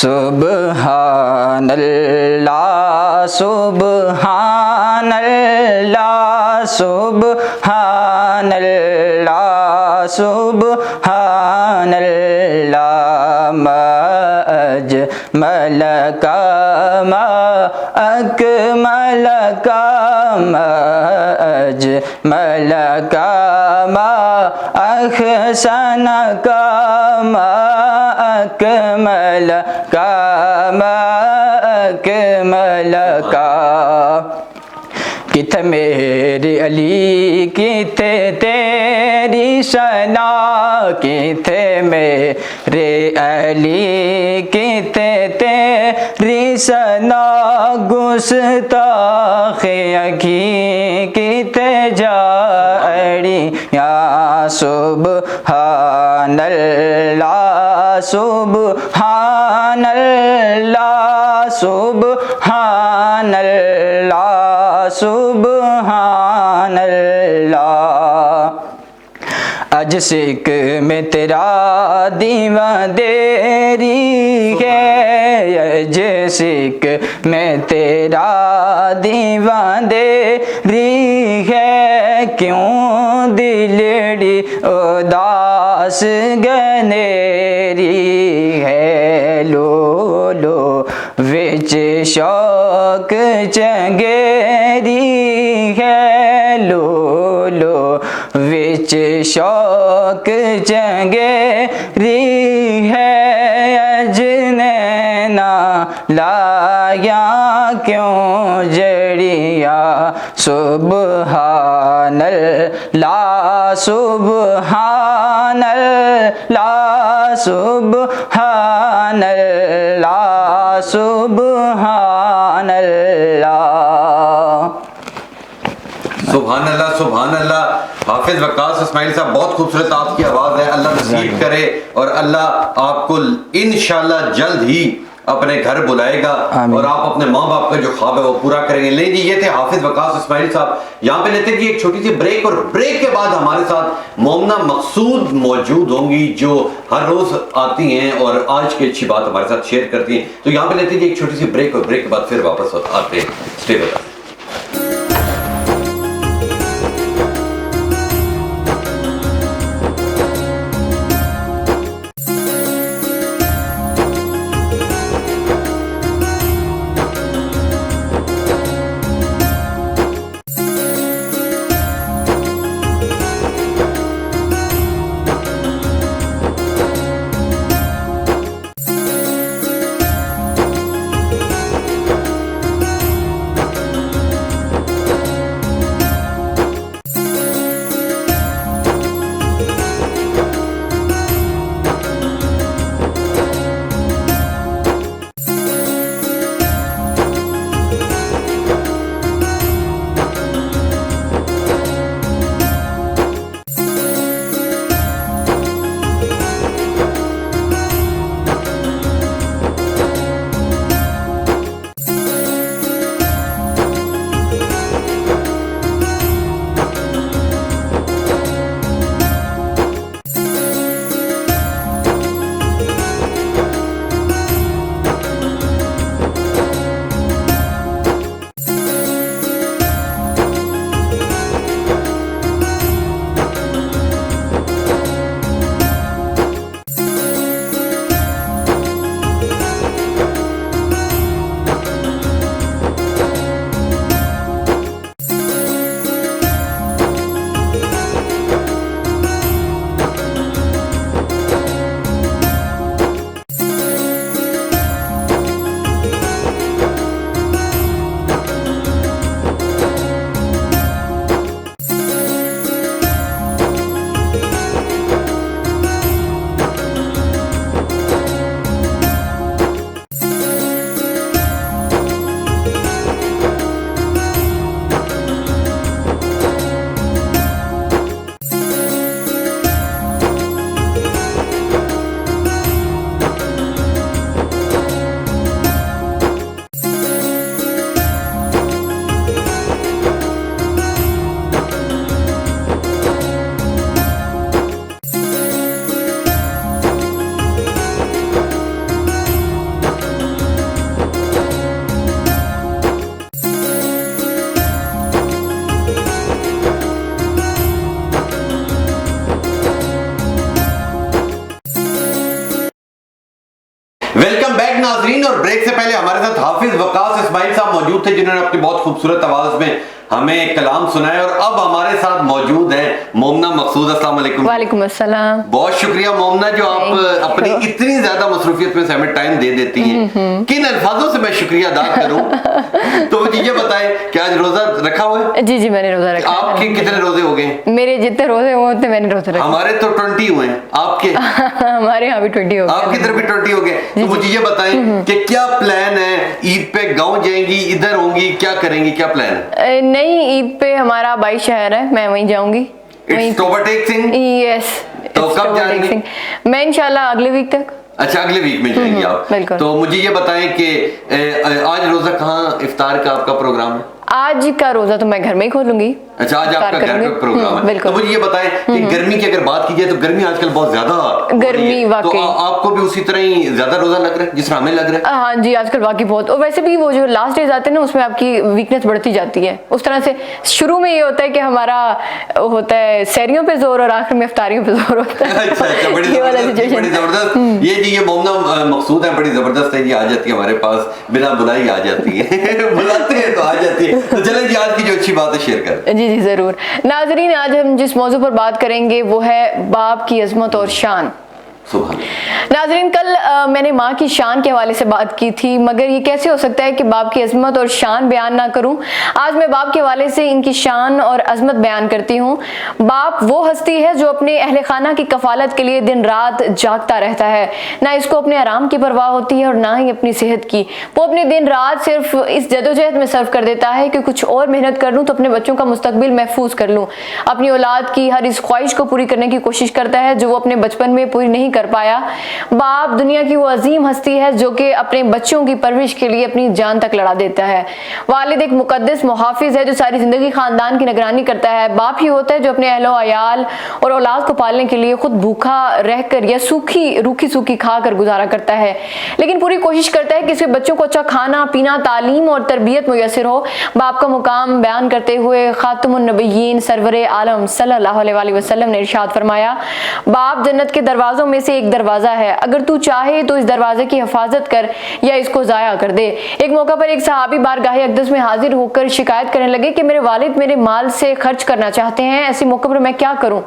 Speaker 6: سبحان اللہ سبحان اللہ سبحان اللہ سبحان اللہ, ما اجمل کا ما اکمل کا ما اجمل کا ما احسن کا ما اکمل کا ما اکمل کا. کتھے میری علی کتھے تیری ثنا, کتھے میرے علی کتھے تیری ثنا, گستاخ اکھی کتھے جا جڑیاں سبحان اللہ سبحان اللہ سبحان اللہ سبحان اللہ اج سکھ میں تیرا دیواں دیری ہے اج سکھ میں تیرا دیواں دیری ہے کیوں دلڑی اداس گنیری ہے لو لو وچ شوق چنگیری ہے لو لو وچ شوق چنگیری ہے اج نینا لایا کیوں جڑیاں سبحان اللہ سبحان اللہ سبحان اللہ سبحان اللہ
Speaker 1: سبحان اللہ سبحان اللہ. حافظ وقاص اسماعیل صاحب بہت خوبصورت آپ کی آواز ہے. اللہ نصیب کرے اور اللہ آپ کو انشاءاللہ جلد ہی اپنے گھر بلائے گا اور آپ اپنے ماں باپ کا جو خواب ہے وہ پورا کریں گے. لیں جی یہ تھے حافظ وقاص اسماعیل صاحب. یہاں پہ لیتے جی ایک چھوٹی سی بریک اور بریک کے بعد ہمارے ساتھ مومنہ مقصود موجود ہوں گی جو ہر روز آتی ہیں اور آج کی اچھی بات ہمارے ساتھ شیئر کرتی ہیں. تو یہاں پہ لیتے جی ایک چھوٹی سی بریک اور بریک کے بعد پھر واپس آتے ہیں. Stay with us. Welcome back ناظرین. اور بریک سے پہلے ہمارے ساتھ حافظ وقاص اسماعیل صاحب موجود تھے جنہوں نے اپنی بہت خوبصورت آواز میں ہمیں کلام سنایا. اور اب ہمارے ساتھ موجود ہیں مومنہ مقصود. السلام علیکم.
Speaker 7: وعلیکم السلام.
Speaker 1: بہت شکریہ مومنہ جو آپ اپنی اتنی زیادہ مصروفیت میں ہمیں ٹائم دے دیتی ہیں. کن الفاظوں سے میں شکریہ ادا کروں؟ تو مجھے یہ بتائیں کہ آج روزہ رکھا ہوا ہے؟
Speaker 7: جی میں نے روزہ رکھا.
Speaker 1: آپ کے کتنے روزے ہو گئے؟
Speaker 7: میرے جتنے روزے ہوئے اتنے میں نے روزے رکھے.
Speaker 1: ہمارے تو 20 ہوئے ہیں. آپ کے؟
Speaker 7: ہمارے یہاں بھی 20 ہو گئے.
Speaker 1: آپ کی طرف بھی 20 ہو گئے. تو مجھے یہ بتائیں کہ کیا پلان ہے؟ عید پہ گاؤں جائیں گی، ادھر ہوں گی، کیا کریں گی، کیا پلان ہے؟
Speaker 7: نہیں، عید پہ ہمارا 22 شہر ہے، میں وہیں جاؤں گی.
Speaker 1: It's to overtake thing?
Speaker 7: Yes,
Speaker 1: तो कब जाएंगे?
Speaker 7: मैं इंशाल्लाह अगले वीक तक।
Speaker 1: अच्छा, अगले वीक में जाएंगे आप।
Speaker 7: बिल्कुल।
Speaker 1: तो मुझे ये बताएं कि आज रोजा कहाँ इफ्तार का आपका प्रोग्राम है?
Speaker 7: आज का रोजा तो मैं घर में ही खोलूंगी।
Speaker 1: अच्छा, आज आपका घर पे प्रोग्राम है। तो मुझे ये बताएं कि गर्मी की अगर बात की जाए तो गर्मी आजकल बहुत ज्यादा
Speaker 7: गर्मी वाकई,
Speaker 1: तो आपको भी उसी तरह ही ज्यादा रोजा लग रहा है जिस तरह हमें लग रहा है?
Speaker 7: हाँ जी, आजकल वाकई बहुत। और वैसे भी वो जो लास्ट डेज आते हैं ना, उसमें आपकी वीकनेस बढ़ती जाती है। उस तरह से शुरू में ये होता है कि हमारा होता है सहरियों पे जोर और आखिर में इफ्तारियों पे जोर होता है।
Speaker 1: अच्छा, बड़ी जबरदस्त। ये जी ये मोमना मकसूद है, बड़ी जबरदस्त है, ये आ जाती है हमारे पास, बिना बुलाई आ जाती है। बुलाते हैं तो आ जाती है। तो चलें जी, आज की जो अच्छी बात है शेयर करें।
Speaker 7: जी ज़रूर। नाज़रीन, आज हम जिस मौजू पर बात करेंगे वो है बाप की अज़मत और शान। नाज़रीन, कल मैंने माँ की शान के हवाले से बात की थी, मगर ये कैसे हो सकता है कि बाप की अज़मत और शान बयान ना करूं। आज मैं बाप के हवाले से इनकी शान और अज़मत बयान करती हूँ। बाप वो हस्ती है जो अपने अहले खाना की कफालत के लिए दिन रात जागता रहता है। ना इसको अपने आराम की परवाह होती है और ना ही अपनी सेहत की। वो अपने दिन रात सिर्फ इस जदोजहद में सर्व कर देता है कि कुछ और मेहनत कर लूँ तो अपने बच्चों का मुस्तकबिल महफूज कर लूँ। अपनी औलाद की हर इस ख्वाहिश को पूरी करने की कोशिश करता है जो वो अपने बचपन में पूरी नहीं कर पाया। बाप दुनिया की वो अजीम हस्ती है जो कि अपने बच्चों की परवरिश के लिए अपनी जान तक लड़ा देता है। वालिद एक मुकद्दस मुहाफिज है जो सारी जिंदगी खानदान की निगरानी करता है। बाप ही होता है जो अपने अहलो अयाल और औलाद को पालने के लिए खुद भूखा रहकर या रूखी सूखी खा कर गुजारा करता है, लेकिन पूरी कोशिश करता है कि इसके बच्चों को अच्छा खाना पीना, तालीम और तरबियत मुयस्सर हो। बाप का मुकाम बयान करते हुए खातमुन नबिय्यीन सरवरे आलम सल्लल्लाहु अलैहि वसल्लम ने इरशाद फरमाया, बाप जन्नत के दरवाजों में से एक दरवाजा है, अगर तू चाहे तो इस दरवाजे की हिफाजत कर या इसको जाया कर दे। एक मौका पर एक सहाबी बारगाह अक़दस में हाजिर होकर शिकायत करने लगे कि मेरे वालिद मेरे माल से खर्च करना चाहते हैं, ऐसी मौके पर मैं क्या करूं?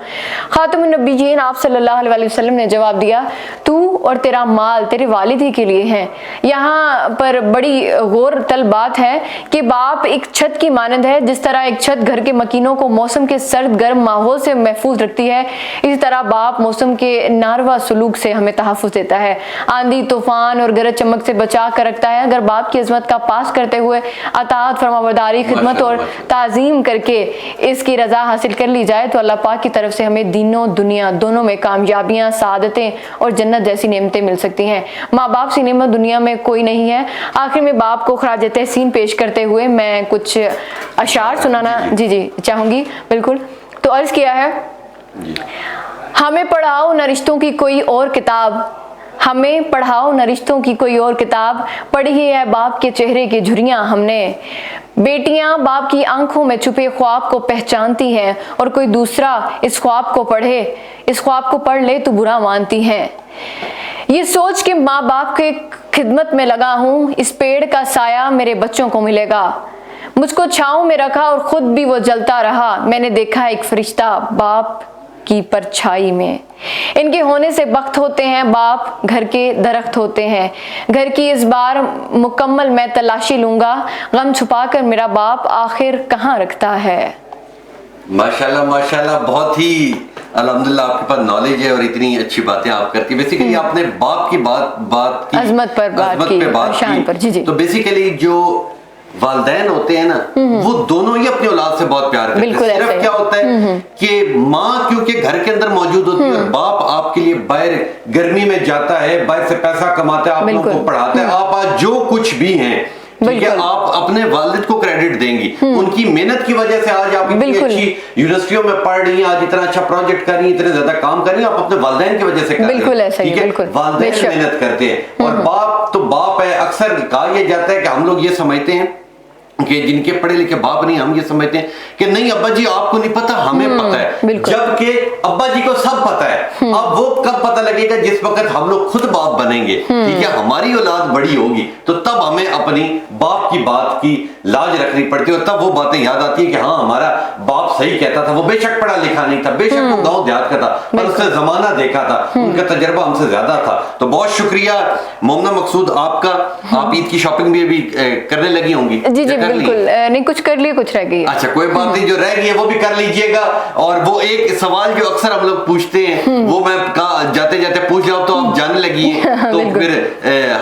Speaker 7: खातमुन नबिय्यीन आप सल्लल्लाहु अलैहि वसल्लम ने जवाब दिया, तू और तेरा माल तेरे वालिद ही के लिए हैं। यहाँ पर बड़ी गौर तलब बात है कि बाप एक छत की मानंद है। जिस तरह एक छत घर के मकीनों को मौसम के सर्द गर्म माहौल से महफूज रखती है, इसी तरह बाप मौसम के नारवा सलूक से हमें तहफ़्फ़ुज़ देता है, आंधी तूफान और गरज चमक से बचा कर रखता है। अगर बाप की अज़मत का पास करते हुए अताअत फरमाबरदारी खिदमत और ताज़ीम करके इसकी रज़ा हासिल कर ली जाए तो अल्लाह पाक की तरफ से हमें दीनों दुनिया दोनों में कामयाबियाँ, सआदतें और जन्नत जैसी नेमतें मिल सकती हैं। माँ बाप सी नेमत दुनिया में कोई नहीं है। आखिर में बाप को खराज तहसीन पेश करते हुए मैं कुछ अशार सुनाना जी चाहूँगी। बिल्कुल। तो अर्ज़ किया है, हमें पढ़ाओ न रिश्तों की कोई और किताब, हमें पढ़ाओ न रिश्तों की कोई और किताब, पढ़ी है बाप के चेहरे की झुर्रियाँ हमने। बेटियां बाप की आंखों में छुपे ख्वाब को पहचानती हैं और कोई दूसरा इस ख्वाब को पढ़ ले तो बुरा मानती हैं। ये सोच के माँ बाप के खिदमत में लगा हूँ, इस पेड़ का साया मेरे बच्चों को मिलेगा। मुझको छाँव में रखा और खुद भी वो जलता रहा। मैंने देखा एक फरिश्ता बाप की परछाई में। इनके होने से बख्त होते हैं बाप, घर के दरख्त होते हैं। घर की इस बार मुकम्मल मैं तलाशी लूंगा, गम छुपाकर मेरा बाप आखिर कहाँ रखता है।
Speaker 1: माशाल्लाह माशाल्लाह, बहुत ही अल्हम्दुलिल्लाह आपके पास नॉलेज है और इतनी अच्छी बातें आप करती है। बेसिकली आपने बाप की बात की,
Speaker 7: अज़मत पे बात की। जी।
Speaker 1: तो बेसिकली जो वालिदैन होते हैं ना, वो दोनों ही अपनी औलाद से बहुत प्यार करते हैं। सिर्फ क्या होता है कि माँ क्योंकि घर के अंदर मौजूद होती है और बाप आपके लिए बाहर गर्मी में जाता है, बाहर से पैसा कमाता है, आप लोगों को पढ़ाता है। आप आज जो कुछ भी हैं, ठीक है, आप अपने वालिद को क्रेडिट देंगी। उनकी मेहनत की वजह से आज आप इतनी अच्छी यूनिवर्सिटियों में पढ़ रही हैं, आज इतना अच्छा प्रोजेक्ट कर रही हैं, इतने ज्यादा काम कर रही हैं, आप अपने वालिदैन की वजह से कर रही हैं। ठीक है, वालिदैन मेहनत करते हैं और बाप तो बाप है। अक्सर कहा यह जाता है कि हम लोग ये समझते हैं कि जिनके पढ़े लिखे बाप नहीं, हम ये समझते हैं कि नहीं अब्बा जी आपको नहीं पता, हमें पता है, जबकि अब्बा जी को सब पता है। अब वो कब पता लगेगा? जिस वक्त हम लोग खुद बाप बनेंगे, ठीक है, हमारी औलाद बड़ी होगी, तो तब हमें अपनी बाप की बात की लाज रखनी पड़ती है और तब वो बातें याद आती है कि हाँ हमारा बाप सही कहता था। वो बेशक पढ़ा लिखा नहीं था, बेशक वो गाँव देहात का था, पर उसने जमाना देखा था, उनका तजर्बा हमसे ज्यादा था। तो बहुत शुक्रिया मोमना मकसूद आपका। आप ईद की शॉपिंग भी अभी करने लगी होंगी?
Speaker 7: जी
Speaker 1: कर ली?
Speaker 7: बिल्कुल नहीं, कुछ कर लिए, कुछ रह गई।
Speaker 1: अच्छा कोई बात नहीं, जो रह गई है वो भी कर लीजिएगा। और वो एक सवाल जो अक्सर हम लोग पूछते हैं वो मैं जाते जाते पूछ जाऊँ तो आप जाने लगी हैं, तो फिर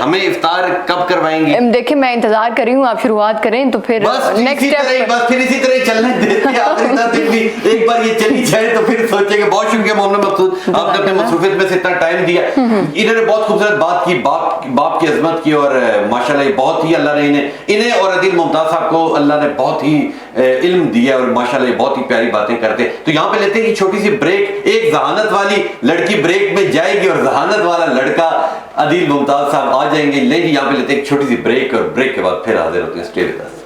Speaker 1: हमें इफ्तार कब करवाएंगे?
Speaker 7: देखिए मैं इंतजार कर रही हूँ, आप शुरुआत करें तो फिर नेक्स्ट स्टेप।
Speaker 1: बस फिर इसी तरह चलने देते हैं आखिरी तक भी, एक बार ये चली जाए तो फिर सोचेंगे। बहुत शुक्रिया मोहम्मद मकसूद, आपने अपने मसरूफियत में से इतना टाइम दिया। इन्होंने बहुत खूबसूरत बात की बाप की अजमत की, और माशाल्लाह बहुत ही अल्लाह ने इन्हें और अदील मुमताज साहब को अल्लाह ने बहुत ही इल्म दिया, और माशाल्लाह ये बहुत ही प्यारी बातें करते। तो यहाँ पे लेते हैं कि छोटी सी ब्रेक। एक जहानत वाली लड़की ब्रेक में जाएगी और जहानत वाला लड़का अदील मुमताज साहब आ जाएंगे। ले जी यहाँ पे लेते हैं एक छोटी सी ब्रेक, और ब्रेक के बाद फिर हाजिर होते हैं। स्टे विद अस।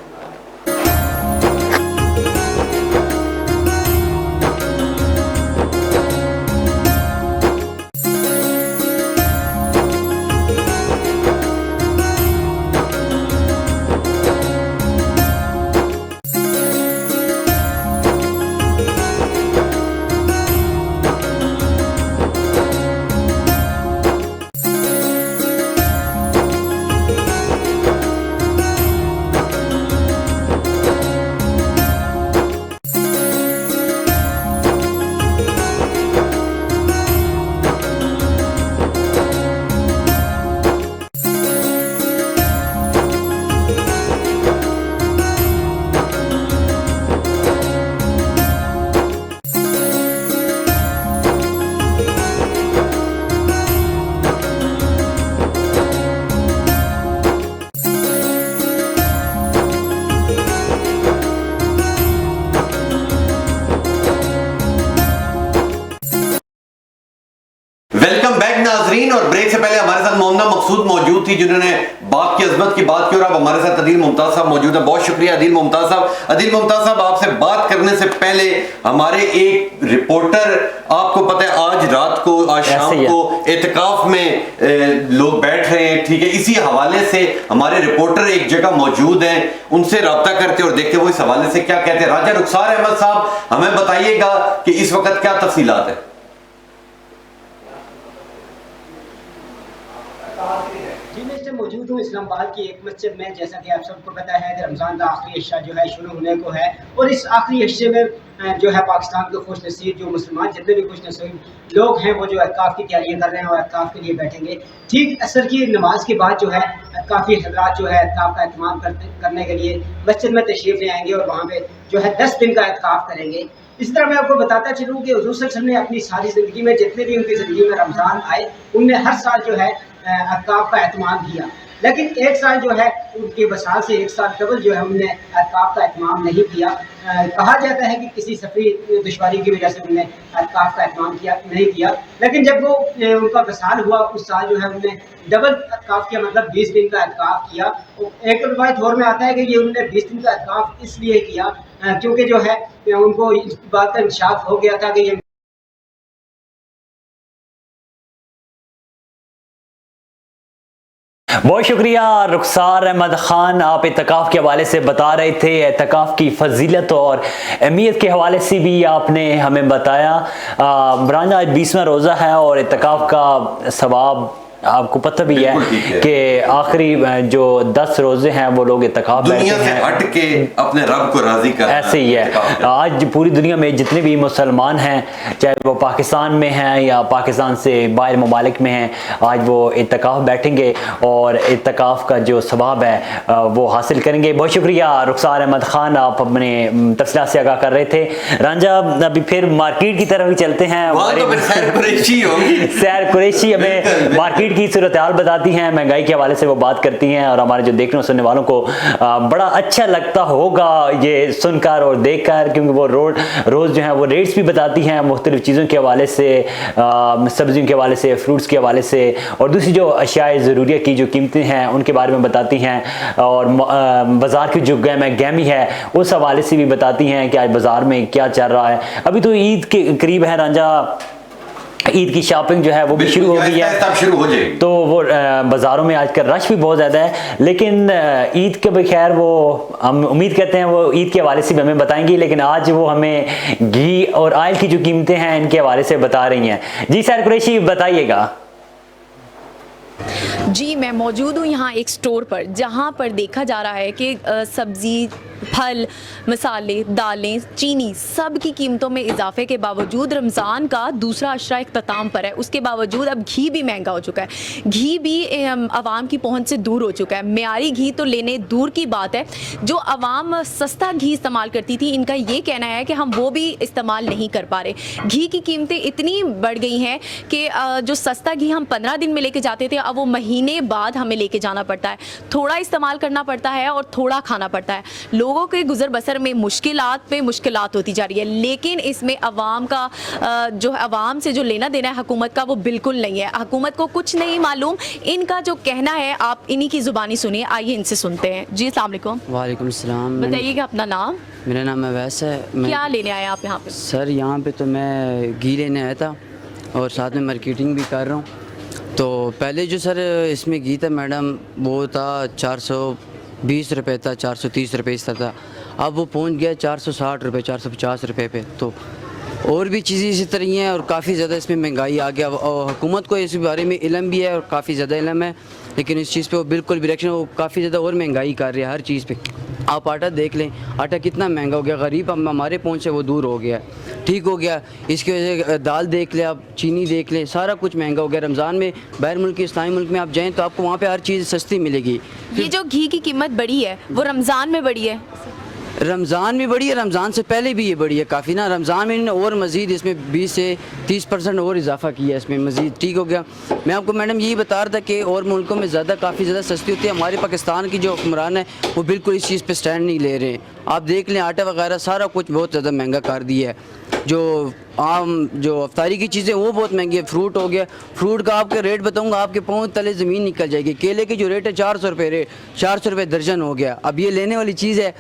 Speaker 1: नाज़रीन, और ब्रेक से पहले हमारे साथ मोहम्मद मकसूद मौजूद थी जिन्होंने बाप की अजमत की बात की, और अब हमारे साथ अदील मुमताज साहब मौजूद है। बहुत शुक्रिया अदील मुमताज साहब। अदील मुमताज साहब, आपसे बात करने से पहले हमारे एक रिपोर्टर, आपको पता है आज रात को, आज शाम को एतकाफ में लोग बैठ रहे हैं, ठीक है, इसी हवाले से हमारे रिपोर्टर एक जगह मौजूद हैं, उनसे रब्ता करते और देखते वो इस हवाले से क्या कहते हैं। राजा रुखसार अहमद साहब, हमें बताइएगा कि इस वक्त क्या तफसीलात है।
Speaker 8: मौजूद हूँ इस्लामाबाद की एक मस्जिद में। जैसा कि आप सबको पता है कि रमज़ान का आखिरी हिस्सा जो है शुरू होने को है, और इस आखिरी हिस्से में जो है पाकिस्तान के खुश नसीब जो मुसलमान जितने भी खुश नसीब लोग हैं वो जो एतकाफ़ की तैयारियाँ कर रहे हैं और एतकाफ़ के लिए बैठेंगे। ठीक असर की नमाज के बाद जो है काफ़ी हज़रात जो है एतकाफ़ का एहतमाम करने के लिए मस्जिद में तशरीफ़ ले आएंगे और वहाँ पर जो है 10 दिन का एतकाफ़ करेंगे। इस तरह मैं आपको बताता चलूँ कि हुज़ूर सल्लल्लाहु अलैहि वसल्लम ने अपनी सारी ज़िंदगी में जितने भी उनकी ज़िंदगी में रमज़ान आए उनने हर साल जो है एतकाफ़ का एहतमाम किया, लेकिन एक साल जो है उनके वसाल से एक साल कबल जो है उन्होंने एतकाफ़ का एहतमाम नहीं किया। कहा जाता है कि किसी सफ़री दुश्वारी की वजह से उन्होंने एतकाफ़ का एहतमाम नहीं किया, लेकिन जब वो उनका वसाल हुआ उस साल जो है उन्होंने डबल एतकाफ़ किया, मतलब 20 दिन का एतकाफ़ किया। एक रिवायत और में आता है कि ये उन्होंने 20 दिन का एतकाफ़ इसलिए किया क्योंकि जो है उनको इस बात का इंशाफ हो गया था कि ये
Speaker 2: बहुत शुक्रिया रुखसार अहमद ख़ान, आप एतकाफ़ के हवाले से बता रहे थे, एतकाफ़ की फजीलत और अहमियत के हवाले से भी आपने हमें बताया। रांझा आज 20वां रोज़ा है और एतकाफ़ का सवाब आपको पता भी है कि आखिरी जो 10 रोजे हैं वो लोग एतकाफ़ बैठते हैं,
Speaker 1: हट के अपने रब को राज़ी करना।
Speaker 2: ऐसे ही है आज पूरी दुनिया में जितने भी मुसलमान हैं, चाहे वो पाकिस्तान में हैं या पाकिस्तान से बाहर ममालिक में हैं, आज वो एतकाफ़ बैठेंगे और एतकाफ़ का जो सवाब है वो हासिल करेंगे। बहुत शुक्रिया रुखसार अहमद ख़ान, आप अपने तफसीलात से आगाह कर रहे थे। रांझा अभी फिर मार्केट की तरफ ही चलते हैं। सैर कुरैशी हमें मार्केट की सूरत हाल बताती हैं, महंगाई के हवाले से वो बात करती हैं, और हमारे जो देखने और सुनने वालों को बड़ा अच्छा लगता होगा ये सुनकर और देखकर, क्योंकि वो रोज़ जो है वो रेट्स भी बताती हैं मुख्तलिफ चीज़ों के हवाले से, सब्जियों के हवाले से, फ्रूट्स के हवाले से, और दूसरी जो अशियाए ज़रूरिया की जो कीमतें हैं उनके बारे में बताती हैं, और बाज़ार की जो गहमी है उस हवाले से भी बताती हैं कि आज बाज़ार में क्या चल रहा है। अभी तो ईद के करीब है रांझा, ईद की शॉपिंग जो है वो भी शुरू हो गई है,
Speaker 1: तब शुरू हो जाएगी, तो
Speaker 2: वो बाज़ारों में आजकल रश भी बहुत ज़्यादा है। लेकिन ईद के बखैर वो हम उम्मीद करते हैं वो ईद के हवाले से भी हमें बताएंगी, लेकिन आज वो हमें घी और ऑयल की जो कीमतें हैं इनके हवाले से बता रही हैं। जी सैर कुरैशी बताइएगा।
Speaker 9: जी मैं मौजूद हूँ यहाँ एक स्टोर पर, जहाँ पर देखा जा रहा है कि सब्ज़ी, फल, मसाले, दालें, चीनी सब की कीमतों में इजाफे के बावजूद रमज़ान का दूसरा अशरा इख्तिताम पर है, उसके बावजूद अब घी भी महंगा हो चुका है। घी भी आवाम की पहुंच से दूर हो चुका है। मेयारी घी तो लेने दूर की बात है, जो आवाम सस्ता घी इस्तेमाल करती थी, इनका ये कहना है कि हम वो भी इस्तेमाल नहीं कर पा रहे। घी की कीमतें इतनी बढ़ गई हैं कि जो सस्ता घी हम 15 दिन में लेके जाते थे, अब वो महीने बाद हमें लेके जाना पड़ता है। थोड़ा इस्तेमाल करना पड़ता है और थोड़ा खाना पड़ता है। लोगों के गुजर बसर में मुश्किलात पे मुश्किलात होती जा रही है, लेकिन इसमें अवाम का जो अवाम से जो लेना देना है हुकूमत का, वो बिल्कुल नहीं है। हुकूमत को कुछ नहीं मालूम। इनका जो कहना है आप इन्हीं की ज़ुबानी सुनिए, आइए इनसे सुनते हैं। जी अस्सलाम वालेकुम।
Speaker 10: वालेकुम सलाम।
Speaker 9: बताइएगा अपना नाम।
Speaker 10: मेरा नाम अवैस है।
Speaker 9: क्या लेने आए आप यहाँ पे?
Speaker 10: सर यहाँ पे तो मैं घी लेने आया था और साथ में मार्केटिंग भी कर रहा हूँ। तो पहले जो सर इसमें घी था मैडम, वो था 420 रुपये था, 430 रुपये इस तरह था। अब वो पहुँच गया 460 रुपये, 450 रुपये पे। तो और भी चीज़ें इसी तरह हैं और काफ़ी ज़्यादा इसमें महंगाई आ गया। और हुकूमत को इस बारे में इल्म भी है और काफ़ी ज़्यादा इल्म है, लेकिन इस चीज़ पे वो बिल्कुल भी रिएक्शन, वो काफ़ी ज़्यादा और महंगाई कर रही है हर चीज़ पे। आप आटा देख लें, आटा कितना महंगा हो गया, गरीब हमारे पहुँच से वो दूर हो गया, ठीक हो गया। इसकी वजह से दाल देख लें आप, चीनी देख लें, सारा कुछ महंगा हो गया। रमज़ान में बाहर मुल्क, इस्लामी मुल्क में आप जाएँ तो आपको वहाँ पे हर चीज़ सस्ती मिलेगी।
Speaker 9: ये जो घी की कीमत बढ़ी है वो रमज़ान में बढ़ी है?
Speaker 10: रमज़ान में बढ़ी है, रमज़ान से पहले भी ये बढ़ी है काफ़ी ना। रमज़ान में इन्होंने और मज़ीद इसमें 20 से 30% और इजाफा किया है इसमें मज़ीद, ठीक हो गया। मैं आपको मैडम यही बता रहा था कि और मुल्कों में ज़्यादा काफ़ी ज़्यादा सस्ती होती है। हमारे पाकिस्तान की जो हुक्मरान है वो बिल्कुल इस चीज़ पे स्टैंड नहीं ले रहे हैं। आप देख लें, आटा वगैरह सारा कुछ बहुत ज़्यादा महंगा कर दिया है। जो आम जो अफ्तारी की चीज़ें वो बहुत महंगी है। फ्रूट हो गया, फ्रूट का आपके रेट बताऊंगा, आपके पाँव तले ज़मीन निकल जाएगी। केले की जो रेट है 400 रुपये रेट, 400 रुपये दर्जन हो गया। अब ये लेने वाली चीज़ है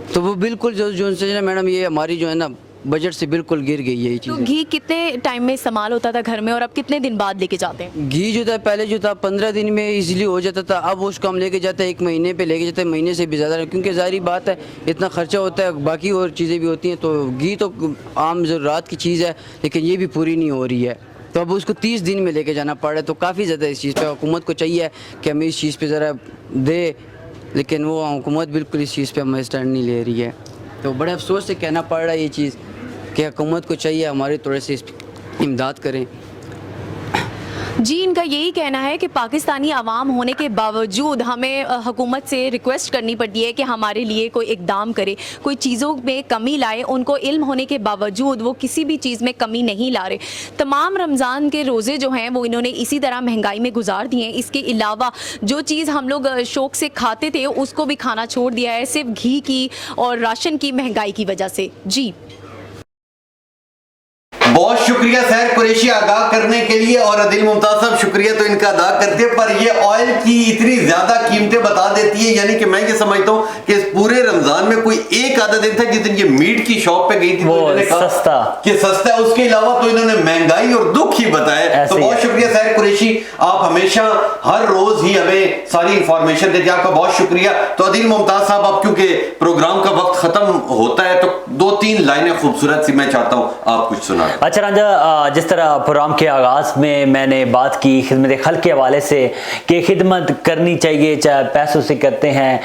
Speaker 10: तो वो बिल्कुल जो उनसे मैडम ये हमारी जो है ना बजट से बिल्कुल गिर गई है ये चीज़।
Speaker 9: तो घी कितने टाइम में इस्तेमाल होता था घर में और अब कितने दिन बाद लेके जाते हैं?
Speaker 10: घी जो था पहले जो था 15 दिन में इजीली हो जाता था, अब उसको हम लेके जाते हैं 1 महीने पे लेके जाते हैं, महीने से भी ज़्यादा, क्योंकि ज़ाहिर बात है इतना खर्चा होता है, बाकी और चीज़ें भी होती हैं। तो घी तो आम ज़रूरत की चीज़ है, लेकिन ये भी पूरी नहीं हो रही है, तो अब उसको 30 दिन में लेके जाना पड़ रहा है। तो काफ़ी ज़्यादा इस चीज़ पर हुकूमत को चाहिए कि हमें इस चीज़ पर ज़रा दे, लेकिन वो हुकूमत बिल्कुल इस चीज़ पर हमें स्टैंड नहीं ले रही है। तो बड़े अफसोस से कहना पड़ रहा है ये चीज़ कि हुकूमत को चाहिए हमारे थोड़े से इमदाद करें।
Speaker 9: जी इनका यही कहना है कि पाकिस्तानी आवाम होने के बावजूद हमें हुकूमत से रिक्वेस्ट करनी पड़ती है कि हमारे लिए कोई इकदाम करे, कोई चीज़ों में कमी लाए। उनको इल्म होने के बावजूद वो किसी भी चीज़ में कमी नहीं ला रहे। तमाम रमज़ान के रोज़े जो हैं वो इन्होंने इसी तरह महंगाई में गुजार दिए हैं। इसके अलावा जो चीज़ हम लोग शौक़ से खाते थे उसको भी खाना छोड़ दिया है, सिर्फ घी की और राशन की महंगाई की वजह से। जी
Speaker 1: बहुत शुक्रिया सहर कुरैशी आगाह करने के लिए, और अदिल मुमताज साहब शुक्रिया तो इनका अदा करते हैं, पर ये ऑयल की इतनी ज्यादा कीमतें बता देती है। यानी कि मैं ये समझता हूँ कि इस पूरे रमजान में कोई एक आधा दिन था जिस दिन ये मीट की शॉप पे गई थी, तो इन्होंने कहा कि सस्ता है, उसके अलावा तो इन्होंने महंगाई और दुख ही बताया। तो बहुत शुक्रिया सहर कुरैशी, आप हमेशा हर रोज ही हमें सारी इंफॉर्मेशन देते हैं, आपका बहुत शुक्रिया। तो अदिल मुमताज साहब, अब क्योंकि प्रोग्राम का वक्त खत्म होता है तो 2-3 लाइनें खूबसूरत सी मैं चाहता हूँ आप कुछ सुना।
Speaker 2: अच्छा रांझा, जिस तरह प्रोग्राम के आगाज़ में मैंने बात की खिदमत खल्क के हवाले से कि खिदमत करनी चाहिए, चाहे पैसों से करते हैं,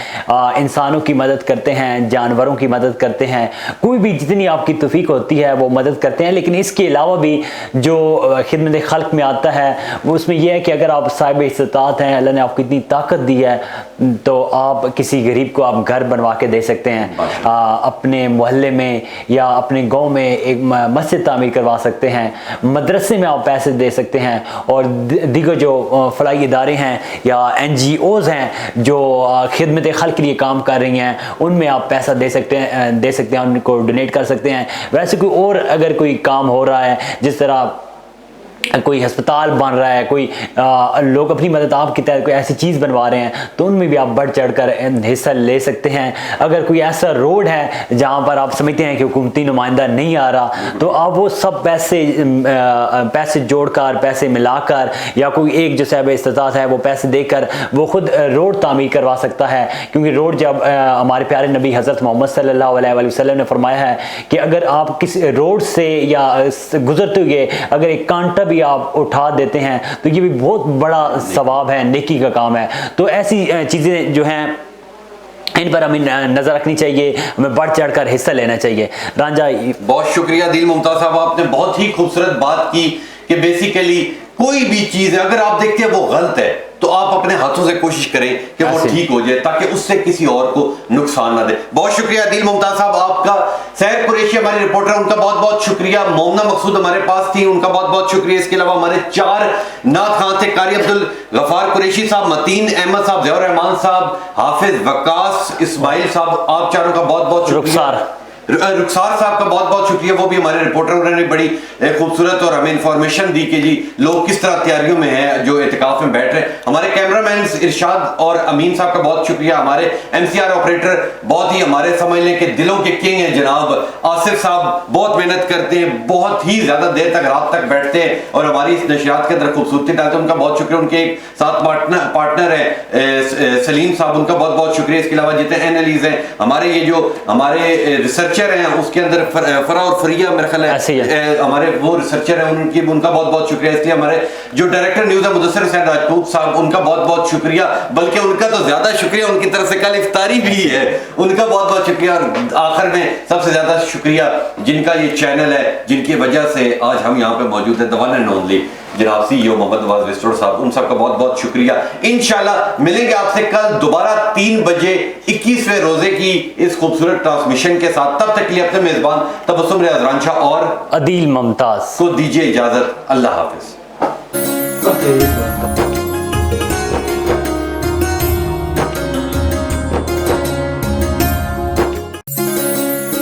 Speaker 2: इंसानों की मदद करते हैं, जानवरों की मदद करते हैं, कोई भी जितनी आपकी तौफीक होती है वो मदद करते हैं। लेकिन इसके अलावा भी जो खिदमत खल्क में आता है वो उसमें यह है कि अगर आप साहिब इस्तात हैं, अल्लाह ने आपको इतनी ताकत दी है, तो आप किसी गरीब को आप घर बनवा के दे सकते हैं, अपने मोहल्ले में या अपने गाँव में एक मस्जिद तामीर करवा सकते हैं, मदरसे में आप पैसे दे सकते हैं, और दीगर जो फलाई इदारे हैं या NGOs हैं जो खिदमत खल्क के लिए काम कर रही हैं, उनमें आप पैसा दे सकते हैं, उनको डोनेट कर सकते हैं। वैसे कोई और अगर कोई काम हो रहा है, जिस तरह कोई अस्पताल बन रहा है, कोई लोग अपनी मदद आपकी तरह कोई ऐसी चीज़ बनवा रहे हैं, तो उनमें भी आप बढ़ चढ़ कर हिस्सा ले सकते हैं। अगर कोई ऐसा रोड है जहाँ पर आप समझते हैं कि हुकूमती नुमाइंदा नहीं आ रहा, तो आप वो सब पैसे जोड़कर, पैसे मिलाकर, या कोई एक जो साहिब इस्तात है वो पैसे देकर वो खुद रोड तामीर करवा सकता है। क्योंकि रोड जब हमारे प्यारे नबी हज़रत मोहम्मद सल्लल्लाहु अलैहि वसल्लम ने फरमाया है कि अगर आप किसी रोड से या गुजरते हुए अगर एक कांटा بھی آپ اٹھا دیتے ہیں تو یہ بھی بہت بڑا ثواب ہے, نیکی کا کام ہے. تو ایسی چیزیں جو ہیں ان پر ہمیں نظر رکھنی چاہیے, ہمیں بڑھ چڑھ کر حصہ لینا چاہیے. رانجھا
Speaker 1: بہت شکریہ عادل ممتاز صاحب, آپ نے بہت ہی خوبصورت بات کی کہ بیسیکلی کوئی بھی چیز ہے اگر آپ دیکھتے ہیں وہ غلط ہے تو آپ اپنے ہاتھوں سے کوشش کریں کہ وہ ٹھیک ہو جائے تاکہ اس سے کسی اور کو نقصان نہ دے. بہت شکریہ عادل ممتاز صاحب آپ کا. سحر قریشی ہمارے رپورٹر, ان کا بہت بہت شکریہ. مومنہ مقصود ہمارے پاس تھی, ان کا بہت بہت شکریہ. اس کے علاوہ ہمارے 4 نعت خواں تھے, قاری عبدالغفار قریشی صاحب, متین احمد صاحب, ضیاء الرحمان صاحب, حافظ وقاص اسماعیل صاحب, آپ چاروں کا بہت بہت شکریہ. رخسار صاحب کا بہت بہت شکریہ, وہ بھی ہمارے رپورٹر, انہوں نے بڑی خوبصورت اور ہمیں انفارمیشن دی کہ جی لوگ کس طرح تیاریوں میں ہیں جو اعتکاف میں بیٹھ رہے ہیں. ہمارے کیمرہ مینز ارشاد اور امین صاحب کا بہت شکریہ. ہمارے MCR آپریٹر بہت ہی ہمارے سمجھ لیں کہ دلوں کے کنگ ہیں جناب آصف صاحب, بہت محنت کرتے ہیں, بہت ہی زیادہ دیر تک رات تک بیٹھتے ہیں اور ہماری اس نشریات کے اندر خوبصورتی ڈالتے ہیں, ان کا بہت شکریہ. ان کے ایک ساتھ پارٹنر ہے سلیم صاحب, ان کا بہت بہت شکریہ. اس کے علاوہ جتنے اینالیز ہیں ہمارے, یہ جو ہمارے ریسرچر ہیں اس کے اندر فرا اور فریہ میرا خیال ہے ہمارے وہ ریسرچر ہیں, ان کا بہت بہت شکریہ. اس لیے ہمارے جو ڈائریکٹر نیوز ہے مدثر حسین راجپوت صاحب, ان کا بہت بہت شکریہ. بلکہ ان کا تو زیادہ شکریہ ان کی طرف سے کل افطاری بھی ہے, ان کا بہت بہت شکریہ. اور آخر میں سب سے زیادہ شکریہ جن کا یہ چینل ہے, جن کی وجہ سے آج ہم یہاں پہ موجود ہیں, the one and only جناب CEO محمد نواز وسٹور صاحب, ان سب کا بہت بہت شکریہ. انشاءاللہ ملیں گے آپ سے کل دوبارہ 3 بجے 21ویں روزے کی اس خوبصورت ٹرانسمیشن کے ساتھ. تب تک کے لیے اپنے میزبان تبسم ریاض رانجھا اور
Speaker 2: عادل ممتاز
Speaker 1: کو دیجیے اجازت. اللہ حافظ.